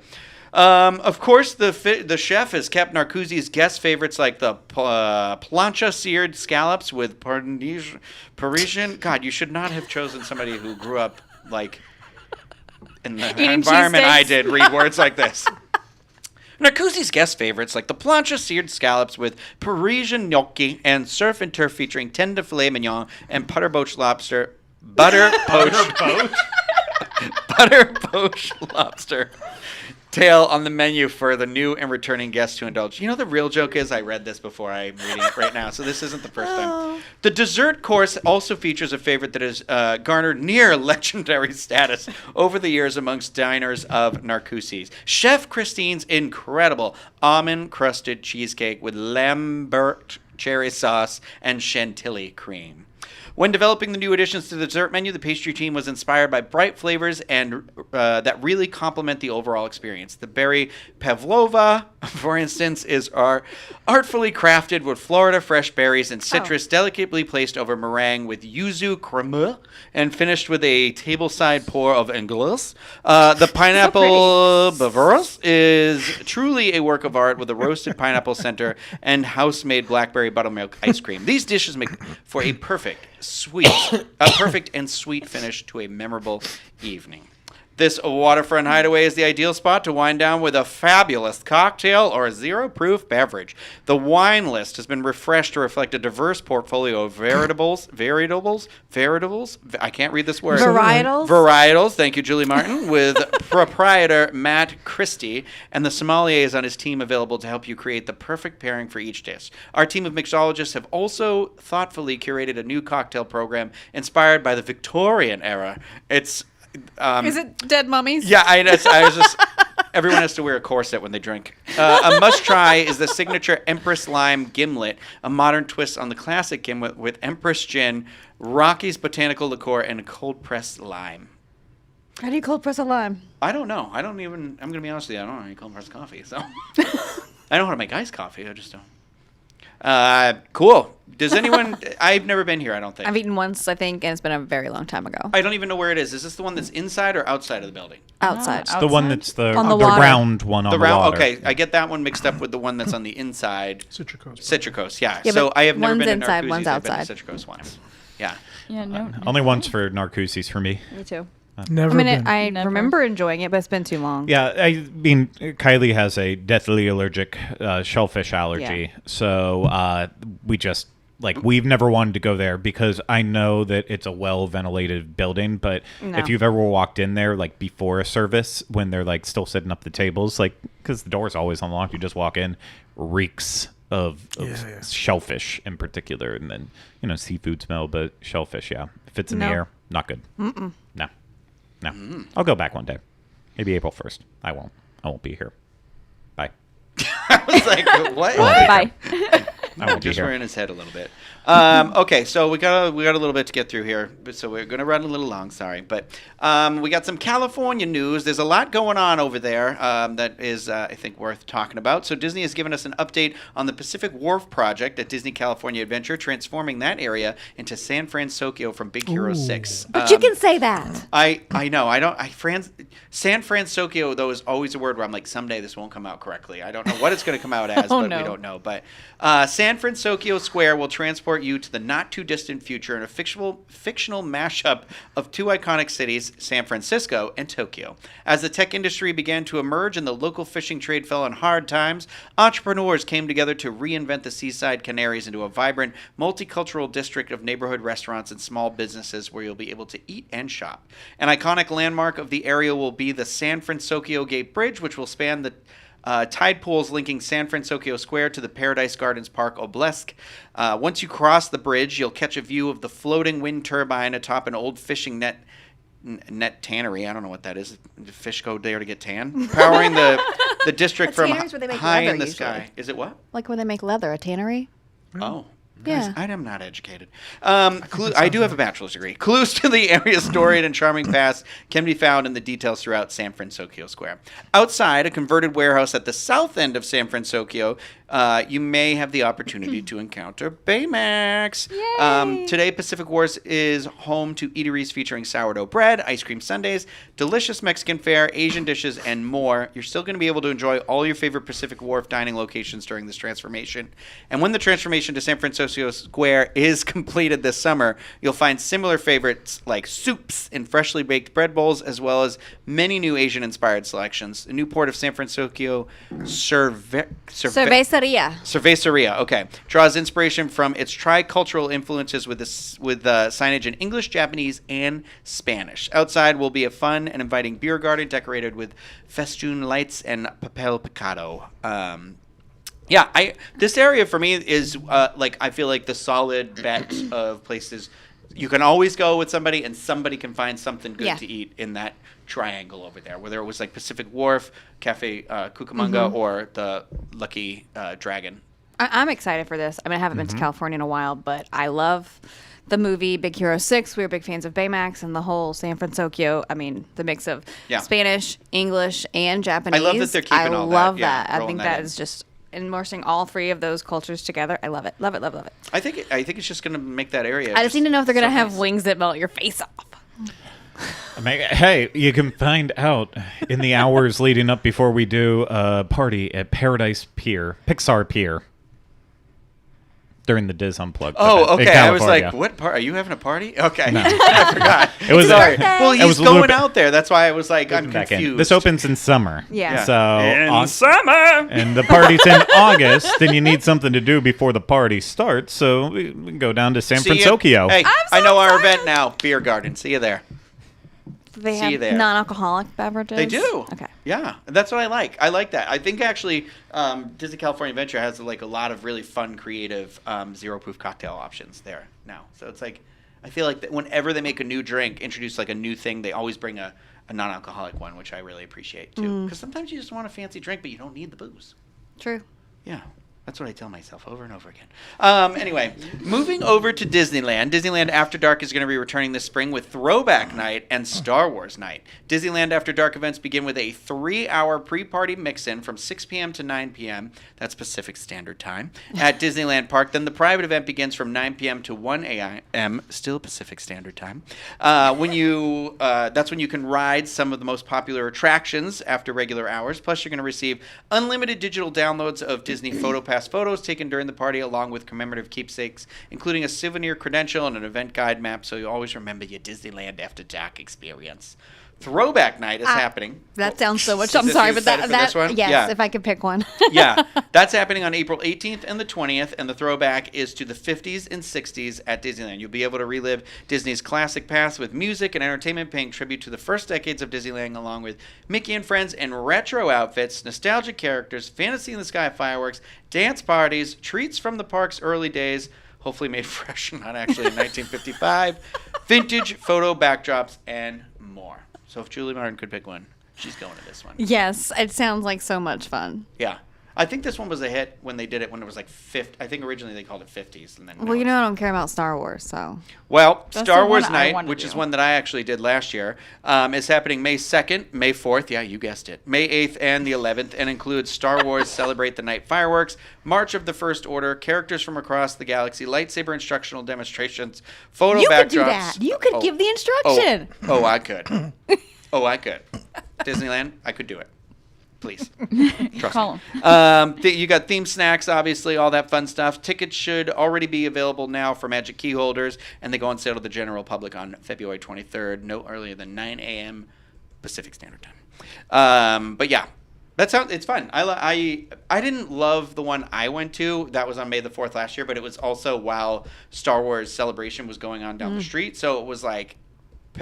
Of course, the chef has kept Narcoosee's guest favorites like the plancha seared scallops with Parisian. God, you should not have chosen somebody who grew up like in the Eating environment I cheesesteaks. did read words like this. Narcoosee's guest favorites like the plancha seared scallops with Parisian gnocchi and surf and turf featuring tender filet mignon and butter poached lobster. Butter poached lobster tail on the menu for the new and returning guests to indulge. You know the real joke is I read this before I'm reading it right now, so this isn't the first time. The dessert course also features a favorite that has garnered near legendary status over the years amongst diners of Narcoossee's. Chef Christine's incredible almond-crusted cheesecake with Lambert cherry sauce and chantilly cream. When developing the new additions to the dessert menu, the pastry team was inspired by bright flavors and that really complement the overall experience. The berry pavlova, for instance, is artfully crafted with Florida fresh berries and citrus, delicately placed over meringue with yuzu creme and finished with a tableside pour of anglaise. The pineapple bavaros is truly a work of art with a roasted pineapple center and house-made blackberry buttermilk ice cream. These dishes make for a perfect and sweet finish to a memorable evening. This waterfront hideaway is the ideal spot to wind down with a fabulous cocktail or a zero-proof beverage. The wine list has been refreshed to reflect a diverse portfolio of varietables. I can't read this word. Varietals. Thank you, Julie Martin, with proprietor Matt Christie and the sommeliers on his team available to help you create the perfect pairing for each dish. Our team of mixologists have also thoughtfully curated a new cocktail program inspired by the Victorian era. It's Is it dead mummies? yeah, I was just. Everyone has to wear a corset when they drink. A must-try is the signature Empress Lime Gimlet, a modern twist on the classic gimlet with Empress Gin, Rocky's Botanical Liqueur, and cold-pressed lime. How do you cold press a lime? I don't know. I'm going to be honest with you. I don't know how you cold-press coffee. So I know how to make iced coffee. I just don't. Cool. Does anyone... I've never been here, I don't think. I've eaten once, I think, and it's been a very long time ago. I don't even know where it is. Is this the one that's inside or outside of the building? Outside. It's the one that's the On the water. round one on the water. Okay, I get that one mixed up with the one that's on the inside. Citricose, yeah. Yeah, So but I have never one's been to inside, Narcoossee's. one's I've been outside. to Citricose once. Yeah. Yeah, no. Only once for Narcoossee's for me. Me too. Never I mean, been. I Never. remember enjoying it, but it's been too long. Yeah, I mean, Kylie has a deathly allergic shellfish allergy, so we just we've never wanted to go there because I know that it's a well-ventilated building, but No. if you've ever walked in there before a service when they're still setting up the tables, because the door's always unlocked, you just walk in, reeks of shellfish in particular, and then seafood smell, but shellfish, if it's in the No. air, not good. No. I'll go back one day, maybe April 1st. I won't be here. Bye. I was like, what? I won't be Bye. I won't be Just here. we're in his head a little bit. Okay, so we got a little bit to get through here, so we're going to run a little long. Sorry, but we got some California news. There's a lot going on over there that is, I think, worth talking about. So Disney has given us an update on the Pacific Wharf project at Disney California Adventure, transforming that area into San Francisco from Big Hero 6. But you can say that. I know. San Francisco, though, is always a word where I'm like, someday this won't come out correctly. I don't know what it's going to come out as, but no. we don't know. But San Francisco Square will transport you to the not-too-distant future in a fictional mashup of two iconic cities, San Francisco and Tokyo. As the tech industry began to emerge and the local fishing trade fell on hard times, entrepreneurs came together to reinvent the Seaside Canaries into a vibrant, multicultural district of neighborhood restaurants and small businesses where you'll be able to eat and shop. An iconic landmark of the area will be the San Francisco Gate Bridge, which will span the tide pools linking San Francisco Square to the Paradise Gardens Park obelisk. Once you cross the bridge, you'll catch a view of the floating wind turbine atop an old fishing net tannery. I don't know what that is. Do fish go there to get tan? Powering the district from tanneries where they make high in leather the usually. sky. Is it what? Like when they make leather, a tannery. Oh. Yeah. I am not educated. I do have a bachelor's degree. Clues to the area's storied and charming past can be found in the details throughout San Francisco Square. Outside, a converted warehouse at the south end of San Francisco, you may have the opportunity to encounter Baymax. Today, Pacific Wharf is home to eateries featuring sourdough bread, ice cream sundaes, delicious Mexican fare, Asian dishes, and more. You're still going to be able to enjoy all your favorite Pacific Wharf dining locations during this transformation. And when the transformation to San Francisco Square is completed this summer, you'll find similar favorites like soups and freshly baked bread bowls, as well as many new Asian-inspired selections. The new port of San Francisco Cerveceria, okay, draws inspiration from its tricultural influences with signage in English, Japanese, and Spanish. Outside will be a fun and inviting beer garden decorated with festoon lights and papel picado. This area for me is I feel like the solid bet of places you can always go with somebody and somebody can find something good to eat in that triangle over there, whether it was like Pacific Wharf, Cafe Cucamonga, or the Lucky Dragon. I'm excited for this. I mean, I haven't been to California in a while, but I love the movie Big Hero 6. We were big fans of Baymax and the whole San Francisco. I mean, the mix of Spanish, English, and Japanese. I love that they're keeping all that. I love that. I rolling think that that in. is just immersing all three of those cultures together. I love it. Love it, love it, love it. I think it's just going to make that area. I just need to know if they're going to have nice. wings that melt your face off. Hey, you can find out in the hours leading up before we do a party at Pixar Pier. During the Diz Unplugged. Oh, event in okay. I was California. like, what part? Are you having a party? Okay. I forgot. It was Sorry. birthday. Well, It he's was going looping- out there. That's why I was like, I'm back in. confused. This opens in summer. Yeah. So summer. and the party's in August, and you need something to do before the party starts. So we can go down to San See ya. Francisco. Hey, I'm so I know our excited. event now. Beer garden. See you there. They See you have there. non-alcoholic beverages. They do. Okay. Yeah, that's what I like. I like that. I think actually Disney California Adventure has like a lot of really fun, creative zero proof cocktail options there now. So it's like I feel like that whenever they make a new drink, introduce like a new thing, they always bring a non-alcoholic one, which I really appreciate too. Because sometimes you just want a fancy drink, but you don't need the booze. True. Yeah. That's what I tell myself over and over again. Anyway, moving over to Disneyland. Disneyland After Dark is going to be returning this spring with Throwback Night and Star Wars Night. Disneyland After Dark events begin with a 3-hour pre-party mix-in from 6 p.m. to 9 p.m. That's Pacific Standard Time at Disneyland Park. Then the private event begins from 9 p.m. to 1 a.m. Still Pacific Standard Time. That's when you can ride some of the most popular attractions after regular hours. Plus, you're going to receive unlimited digital downloads of Disney PhotoPass photos taken during the party, along with commemorative keepsakes, including a souvenir credential and an event guide map, so you always remember your Disneyland After Dark experience. Throwback Night is happening. That sounds so much. Is I'm this sorry, you but that excited for this one? yes, Yeah. if I could pick one. Yeah, that's happening on April 18th and the 20th, and the throwback is to the 50s and 60s at Disneyland. You'll be able to relive Disney's classic past with music and entertainment paying tribute to the first decades of Disneyland, along with Mickey and Friends and retro outfits, nostalgic characters, Fantasy in the Sky fireworks, dance parties, treats from the park's early days, hopefully made fresh, not actually in 1955, vintage photo backdrops, and more. So if Julie Martin could pick one, she's going to this one. Yes, it sounds like so much fun. Yeah. I think this one was a hit when they did it when it was like 50. I think originally they called it 50s, and then. Well, you know I don't care about Star Wars, so. Well, That's Star the Wars one I Night, wanna which do. is one that I actually did last year, is happening May 2nd, May 4th. Yeah, you guessed it. May 8th and the 11th, and includes Star Wars Celebrate the Night fireworks, March of the First Order, characters from across the galaxy, lightsaber instructional demonstrations, photo You backdrops. could do that. You could give the instruction. Oh, I could. Oh, I could. Disneyland, I could do it. Please. Trust Call me. You got theme snacks, obviously, all that fun stuff. Tickets should already be available now for Magic Key holders, and they go on sale to the general public on February 23rd, no earlier than 9 a.m. Pacific Standard Time. But yeah, it's fun. I didn't love the one I went to. That was on May the 4th last year, but it was also while Star Wars Celebration was going on down the street, so it was like,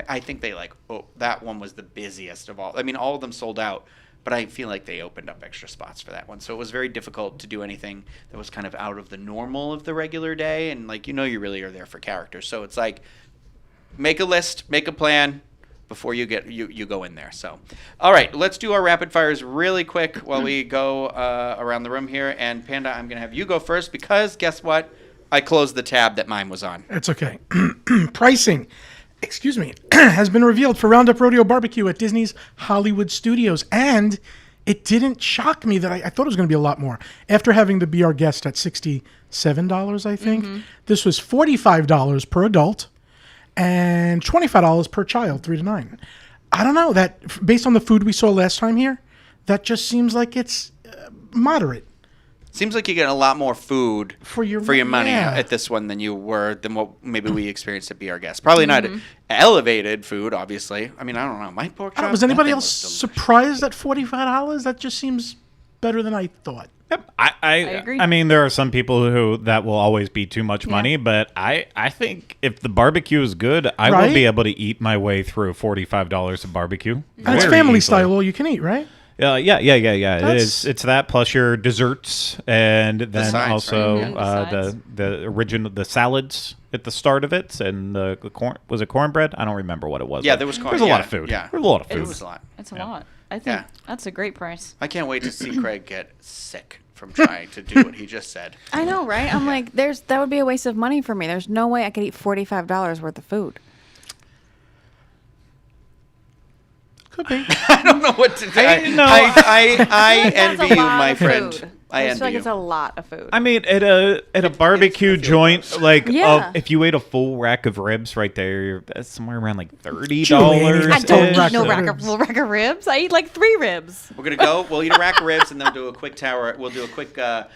I think that one was the busiest of all. I mean, all of them sold out. But I feel like they opened up extra spots for that one. So it was very difficult to do anything that was kind of out of the normal of the regular day. And, you really are there for characters. So it's like, make a list, make a plan before you go in there. So, all right, let's do our rapid fires really quick while we go around the room here. And, Panda, I'm going to have you go first because, guess what? I closed the tab that mine was on. It's okay. Pricing, has been revealed for Roundup Rodeo Barbecue at Disney's Hollywood Studios. And it didn't shock me that I thought it was going to be a lot more. After having to be our guest at $67, I think, this was $45 per adult and $25 per child, 3 to 9. I don't know. That based on the food we saw last time here, that just seems like it's moderate. Seems like you get a lot more food For your money yeah. at this one than what maybe we experienced at Be Our Guest. Probably not elevated food, obviously. I mean, I don't know. My pork chop. Was anybody that thing else was delicious. surprised at $45? That just seems better than I thought. I agree. I mean, there are some people who that will always be too much money, but I think if the barbecue is good, I will Right? be able to eat my way through $45 of barbecue. And it's very family easily. style, all you can eat, right? Yeah. It That's- is. It's that plus your desserts, and then sides, also right? Yeah, the sides. the original salads at the start of it, and the corn. Was it cornbread? I don't remember what it was. Yeah, but there was corn. There's a lot yeah, of food. Yeah, There's a lot of It food. was a lot. It's a lot. I think Yeah. that's a great price. I can't wait to see Craig get sick from trying to do what he just said. I know, right? I'm like, that would be a waste of money for me. There's no way I could eat $45 worth of food. Could be. I don't know what to do. I envy you, my friend. I I envy feel like you. it's a lot of food. I mean, at a barbecue I feel joint, gross. like Yeah. if you ate a full rack of ribs right there, that's somewhere around like $30. Julian, I don't Full rack eat no of rack of ribs. I eat like 3 ribs. We're gonna go. We'll eat a rack of ribs and then do a quick tower. We'll do a quick upsy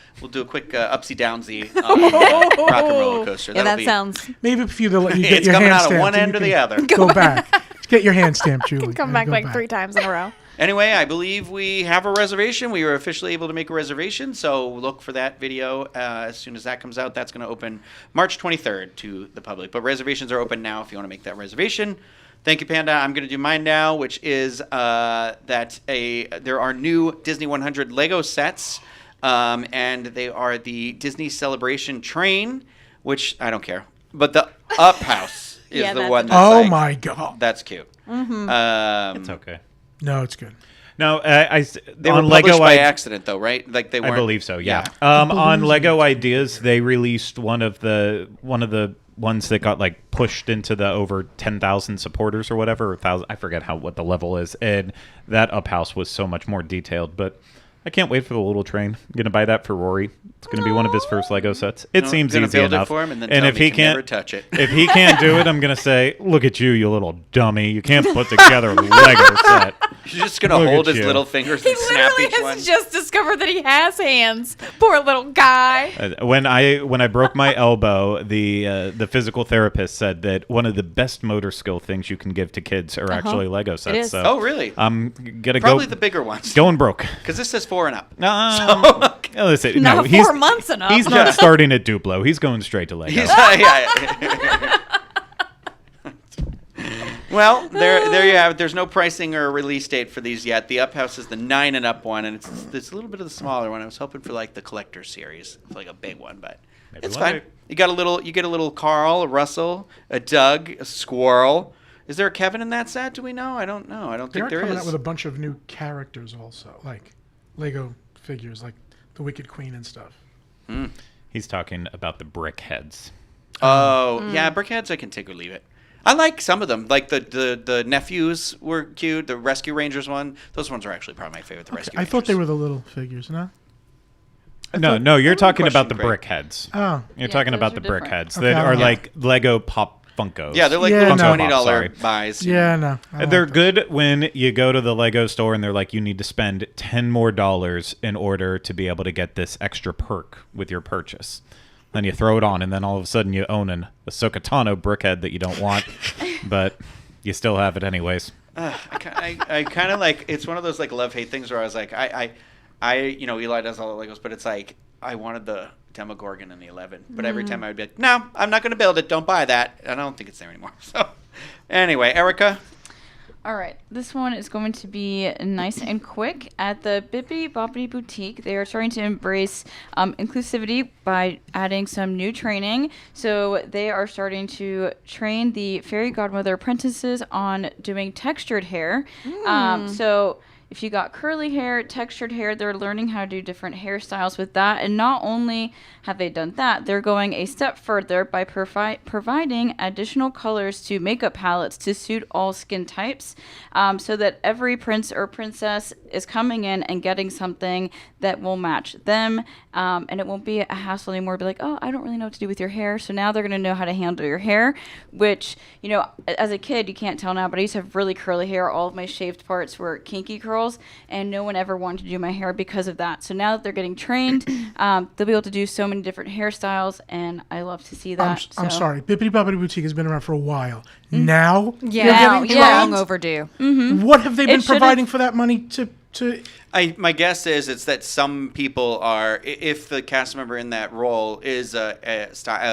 downsy rock and roller coaster. Yeah, That'll that be- sounds. Maybe for you to let you get It's your coming hand out of stamped one and end you or the can other. Go back. Just get your hand stamped, Julie. Come and back go like 3 times in a row. Anyway, I believe we have a reservation. We were officially able to make a reservation, so look for that video as soon as that comes out. That's going to open March 23rd to the public. But reservations are open now if you want to make that reservation. Thank you, Panda. I'm going to do mine now, which is that there are new Disney 100 LEGO sets, and they are the Disney Celebration Train, which I don't care. But the Up House is Yeah, the that's one a- that's Oh like, my God. that's cute. It's okay. No, it's good. No, They were on published Lego by accident, though, right? Like they I weren't. believe so. Yeah. I On believe Lego Ideas, they released one of the ones that got like pushed into the over 10,000 supporters or whatever, or 1,000. I forget what the level is, and that Up House was so much more detailed. But I can't wait for the little train. I'm gonna buy that for Rory. It's gonna be one of his first Lego sets. It No, seems gonna easy build enough. it for him and then tell if me he to never can't touch it. if he can't do it, I'm gonna say, "Look at you, you little dummy! You can't put together a Lego set." He's just gonna Look hold at his you. little fingers He and snap literally each one. has just discovered that he has hands. Poor little guy. When I broke my elbow, the physical therapist said that one of the best motor skill things you can give to kids are actually Lego sets. is. So Oh, really? I'm gonna Probably go the bigger ones. going broke. Because this says 4 and up. Listen, Not no, 4 months enough. he's not starting at Duplo. He's going straight to Lego. Yeah. Well, there you have it. There's no pricing or release date for these yet. The Up House is the 9 and up one, and it's a little bit of the smaller one. I was hoping for like the collector series, for like a big one, but Maybe it's one fine. day. You get a little Carl, a Russell, a Doug, a Squirrel. Is there a Kevin in that set? Do we know? I don't know. I don't They think are there coming is. out with a bunch of new characters also, like Lego figures, like the Wicked Queen and stuff. He's talking about the brick heads. Oh, yeah, Brickheads I can take or leave it. I like some of them. Like the nephews were cute. The Rescue Rangers one. Those ones are actually probably my favorite. The Rescue I Rangers. thought they were the little figures, no? No, you're talking about the question, Greg. brick heads. Oh. You're Yeah, talking those about are the brick different. heads Okay, that are yeah. like Lego Pop Funkos. Yeah, they're like Yeah, little no. $20 Sorry. buys. Yeah, no. I They're like those. good when you go to the Lego store and they're like, you need to spend $10 more in order to be able to get this extra perk with your purchase. Then you throw it on, and then all of a sudden you own a Sokatano brickhead that you don't want, but you still have it anyways. I kind of like, it's one of those like love-hate things where I was like, Eli does all the Legos, but it's like, I wanted the Demogorgon in the 11, but every time I would be like, no, I'm not going to build it. Don't buy that. And I don't think it's there anymore. So anyway, Erica. All right, this one is going to be nice and quick. At the Bippity Boppity Boutique, they are starting to embrace inclusivity by adding some new training. So they are starting to train the fairy godmother apprentices on doing textured hair. So if you got curly hair, textured hair, they're learning how to do different hairstyles with that. And not only have they done that, they're going a step further by providing additional colors to makeup palettes to suit all skin types, so that every prince or princess is coming in and getting something that will match them. And it won't be a hassle anymore. Be like, oh, I don't really know what to do with your hair. So now they're going to know how to handle your hair, which, you know, as a kid, you can't tell now, but I used to have really curly hair. All of my shaved parts were kinky curls, and no one ever wanted to do my hair because of that. So now that they're getting trained, they'll be able to do so many different hairstyles, and I love to see that. I'm sorry. Bippity Boppity Boutique has been around for a while. Now, Yeah, they're Now, getting yeah. trained? long overdue. What have they been should've- providing for that money to My guess is it's that some people are, if the cast member in that role is a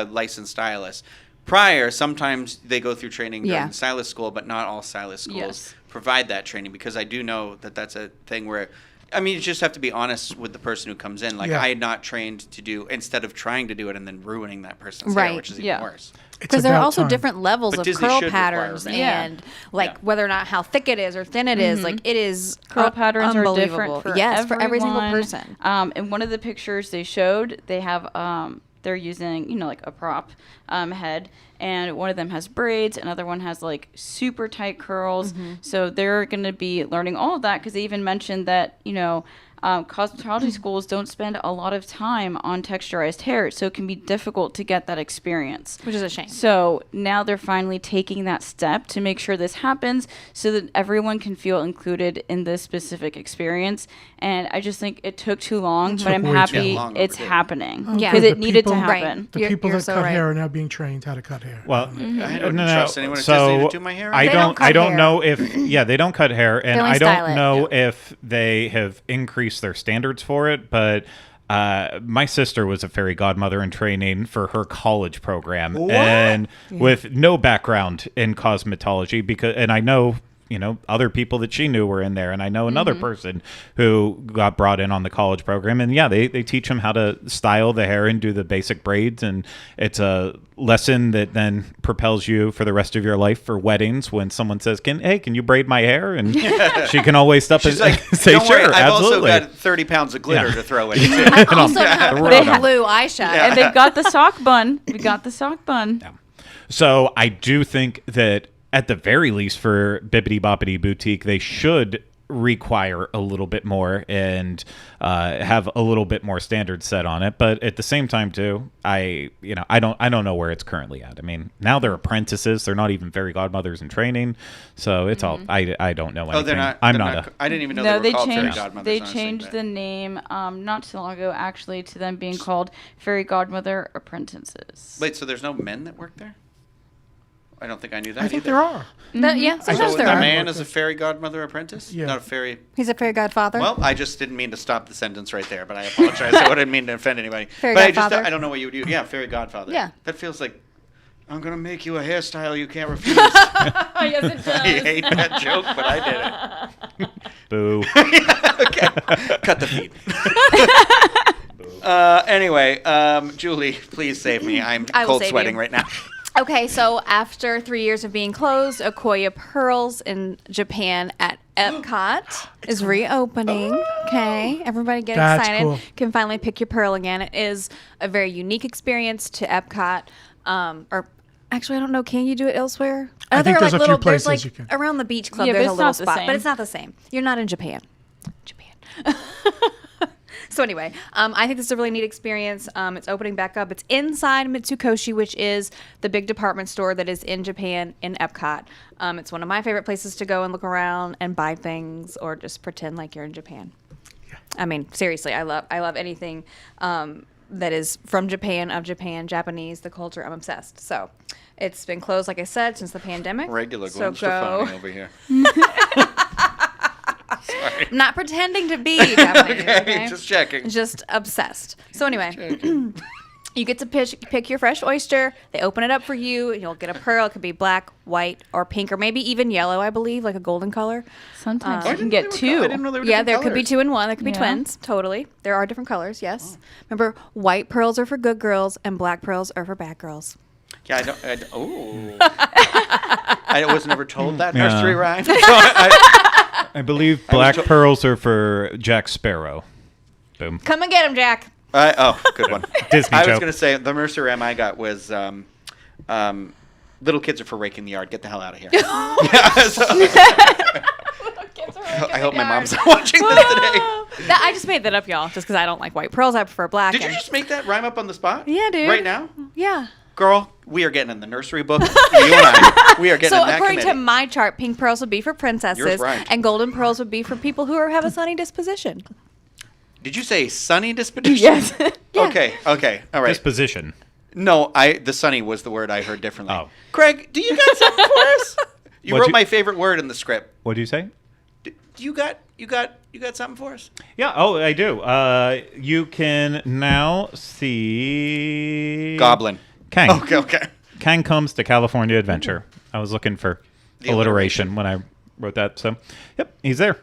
licensed stylist. Prior, sometimes they go through training during Yeah. stylist school, but not all stylist schools Yes. provide that training, because I do know that that's a thing where, I mean, you just have to be honest with the person who comes in. Like, Yeah. I had not trained to do, instead of trying to do it and then ruining that person's hair, Right. which is even Yeah. worse. Because there are about also time. different levels But of Disney curl should require patterns men. and like Yeah. whether or not how thick it is or thin it is. Like it is Curl patterns are unbelievable. different for yes, for every single everyone. person. In one of the pictures they showed, they have they're using, you know, like a prop head, and one of them has braids, another one has like super tight curls. So they're going to be learning all of that, because they even mentioned that, you know, cosmetology schools don't spend a lot of time on texturized hair, so it can be difficult to get that experience. Which is a shame. So now they're finally taking that step to make sure this happens, so that everyone can feel included in this specific experience. And I just think it took too long, but I'm way too happy long. it's Overdue. happening, Yeah. because The it needed to people- happen. The You're- people you're that so cut right. hair are now being trained how to cut hair. Well, I don't trust anyone at Disney so to do my hair. I They don't. don't cut I don't hair. know if. Yeah, they don't cut hair, and only I style don't it, know if they have increased their standards for it. But my sister was a fairy godmother in training for her college program, and with no background in cosmetology, and I know. You know, other people that she knew were in there, and I know another person who got brought in on the college program, and yeah, they teach them how to style the hair and do the basic braids, and it's a lesson that then propels you for the rest of your life for weddings. When someone says, "Can you braid my hair?" and she can always stop She's and like, say, don't "Sure, worry, I've absolutely." also got 30 pounds of glitter Yeah. to throw in. I also have throw the it on. blue eyeshadow. And they've got the sock bun. We got the sock bun. So I do think that at the very least for Bippity Boppity Boutique, they should require a little bit more and have a little bit more standards set on it. But at the same time, too, I don't know where it's currently at. I mean, now they're apprentices; they're not even fairy godmothers in training. So it's all I don't know anything. Oh, they're not. I'm they're not. I didn't even know No, they they were called fairy changed. godmothers. They honestly, changed but- the name not too long ago, actually, to them being called fairy godmother apprentices. Wait, so there's no men that work there? I don't think I knew that. I think either. there are. Yeah, So sometimes a there are. man is a fairy godmother apprentice? Yeah. Not a fairy. He's a fairy godfather. Well, I just didn't mean to stop the sentence right there, but I apologize. I didn't mean to offend anybody. Fairy but godfather? I don't know what you would do. Yeah, fairy godfather. Yeah. That feels like, I'm going to make you a hairstyle you can't refuse. Yes, it I hate that joke, but I did it. Boo. Okay. Cut the feed. Anyway, Julie, please save me. I'm I will cold save sweating you. right now. Okay, so after 3 years of being closed, Okoye Pearls in Japan at EPCOT is reopening. Okay, everybody get That's excited. cool. Can finally pick your pearl again. It is a very unique experience to EPCOT. Or actually, I don't know. Can you do it elsewhere? I think There are, there's a few there's places like you can. around the beach club. Yeah, but there's a it's little not the spot, same. but it's not the same. You're not in Japan. So anyway, I think this is a really neat experience. It's opening back up. It's inside Mitsukoshi, which is the big department store that is in Japan in Epcot. It's one of my favorite places to go and look around and buy things or just pretend like you're in Japan. Yeah. I mean, seriously, I love anything that is from Japan, of Japan, Japanese, the culture. I'm obsessed. So it's been closed, like I said, since the pandemic. Regular so Gwen Stefani over here. I'm not pretending to be Japanese. Okay, just checking. Just obsessed. So anyway, you get to pick your fresh oyster. They open it up for you, and you'll get a pearl. It could be black, white, or pink, or maybe even yellow. I believe, like a golden color. Sometimes I you can didn't get know they two. were I didn't know they were Yeah, different there could be colors. 2 in 1. There could be Yeah. twins. Totally, there are different colors. Yes. Remember, white pearls are for good girls, and black pearls are for bad girls. Yeah, oh. I was never told that Yeah. nursery rhyme. So I believe black pearls are for Jack Sparrow. Boom. Come and get him, Jack. Good one. Disney I was joke. going to say the nursery rhyme I got was little kids are for raking the yard. Get the hell out of here. Yeah, so- I hope my mom's not watching this today. I just made that up, y'all, just because I don't like white pearls. I prefer black. Did you and- just make that rhyme up on the spot? Yeah, dude. Right now? Yeah. Girl, we are getting in the nursery book. You and I, we are getting So in that according committee. to my chart, pink pearls would be for Yours princesses, rhymed. and golden pearls would be for people who have a sunny disposition. Did you say sunny disposition? Yes. Yeah. Okay, all right. Disposition. No, the sunny was the word I heard differently. Oh. Craig, do you got something for us? You What'd wrote you- my favorite word in the script. What do you say? You got something for us? Yeah. Oh, I do. You can now see Goblin. Kang. Okay. Kang comes to California Adventure. I was looking for The alliteration when I wrote that. So, yep, he's there.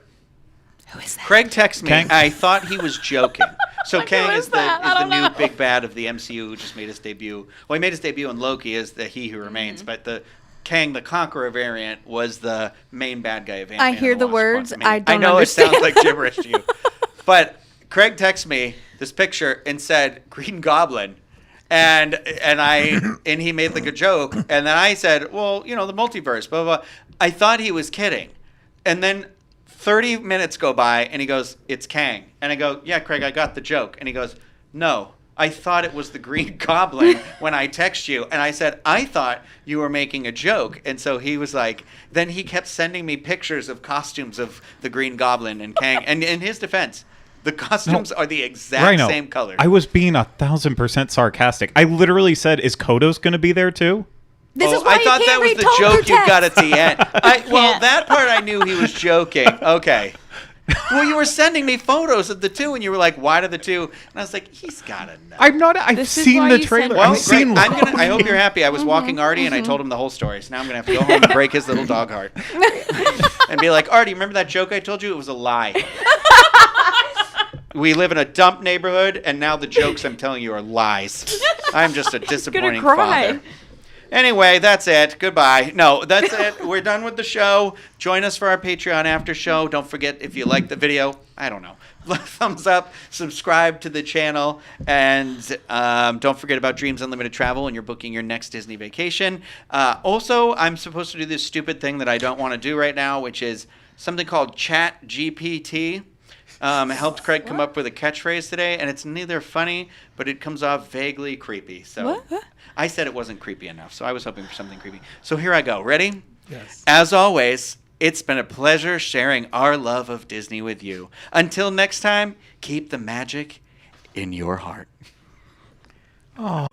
Who is that? Craig texted me. Kang. I thought he was joking. So Kang is is that? I the don't new know. big bad of the MCU who just made his debut. Well, he made his debut in Loki as the He Who Remains, but the Kang the Conqueror variant was the main bad guy of Ant-Man I hear and the Wasp words. Quantumania. I don't know understand. it sounds like gibberish to you. But Craig texted me this picture and said Green Goblin. And he made like a joke, and then I said, well, the multiverse, blah, blah, blah. I thought he was kidding. And then 30 minutes go by, and he goes, it's Kang. And I go, yeah, Craig, I got the joke. And he goes, no, I thought it was the Green Goblin when I text you. And I said, I thought you were making a joke. And so he was like, then he kept sending me pictures of costumes of the Green Goblin and Kang. And in his defense, the costumes are the exact Rhino, same color. I was being 1,000% sarcastic. I literally said, "Is Kodos going to be there too?" This is Oh, why I you thought can't that was read the Tumblr joke you text. got at the end. Well, can't. that part I knew he was joking. Okay. Well, you were sending me photos of the two, and you were like, "Why do the two?" And I was like, "He's got to know." I'm not. I've This is seen why the you trailer. send- Well, I've seen. great. I hope you're happy. I was walking Artie, and I told him the whole story. So now I'm gonna have to go home and break his little dog heart, and be like, "Artie, remember that joke I told you? It was a lie." We live in a dump neighborhood, and now the jokes I'm telling you are lies. I'm just a disappointing cry. father. Anyway, that's it. Goodbye. No, that's it. We're done with the show. Join us for our Patreon after show. Don't forget, if you like the video, I don't know, thumbs up, subscribe to the channel, and don't forget about Dreams Unlimited Travel when you're booking your next Disney vacation. Also, I'm supposed to do this stupid thing that I don't want to do right now, which is something called Chat GPT. Helped Craig come up with a catchphrase today, and it's neither funny, but it comes off vaguely creepy. So What? I said it wasn't creepy enough, so I was hoping for something creepy. So here I go. Ready? Yes. As always, it's been a pleasure sharing our love of Disney with you. Until next time, keep the magic in your heart. Oh.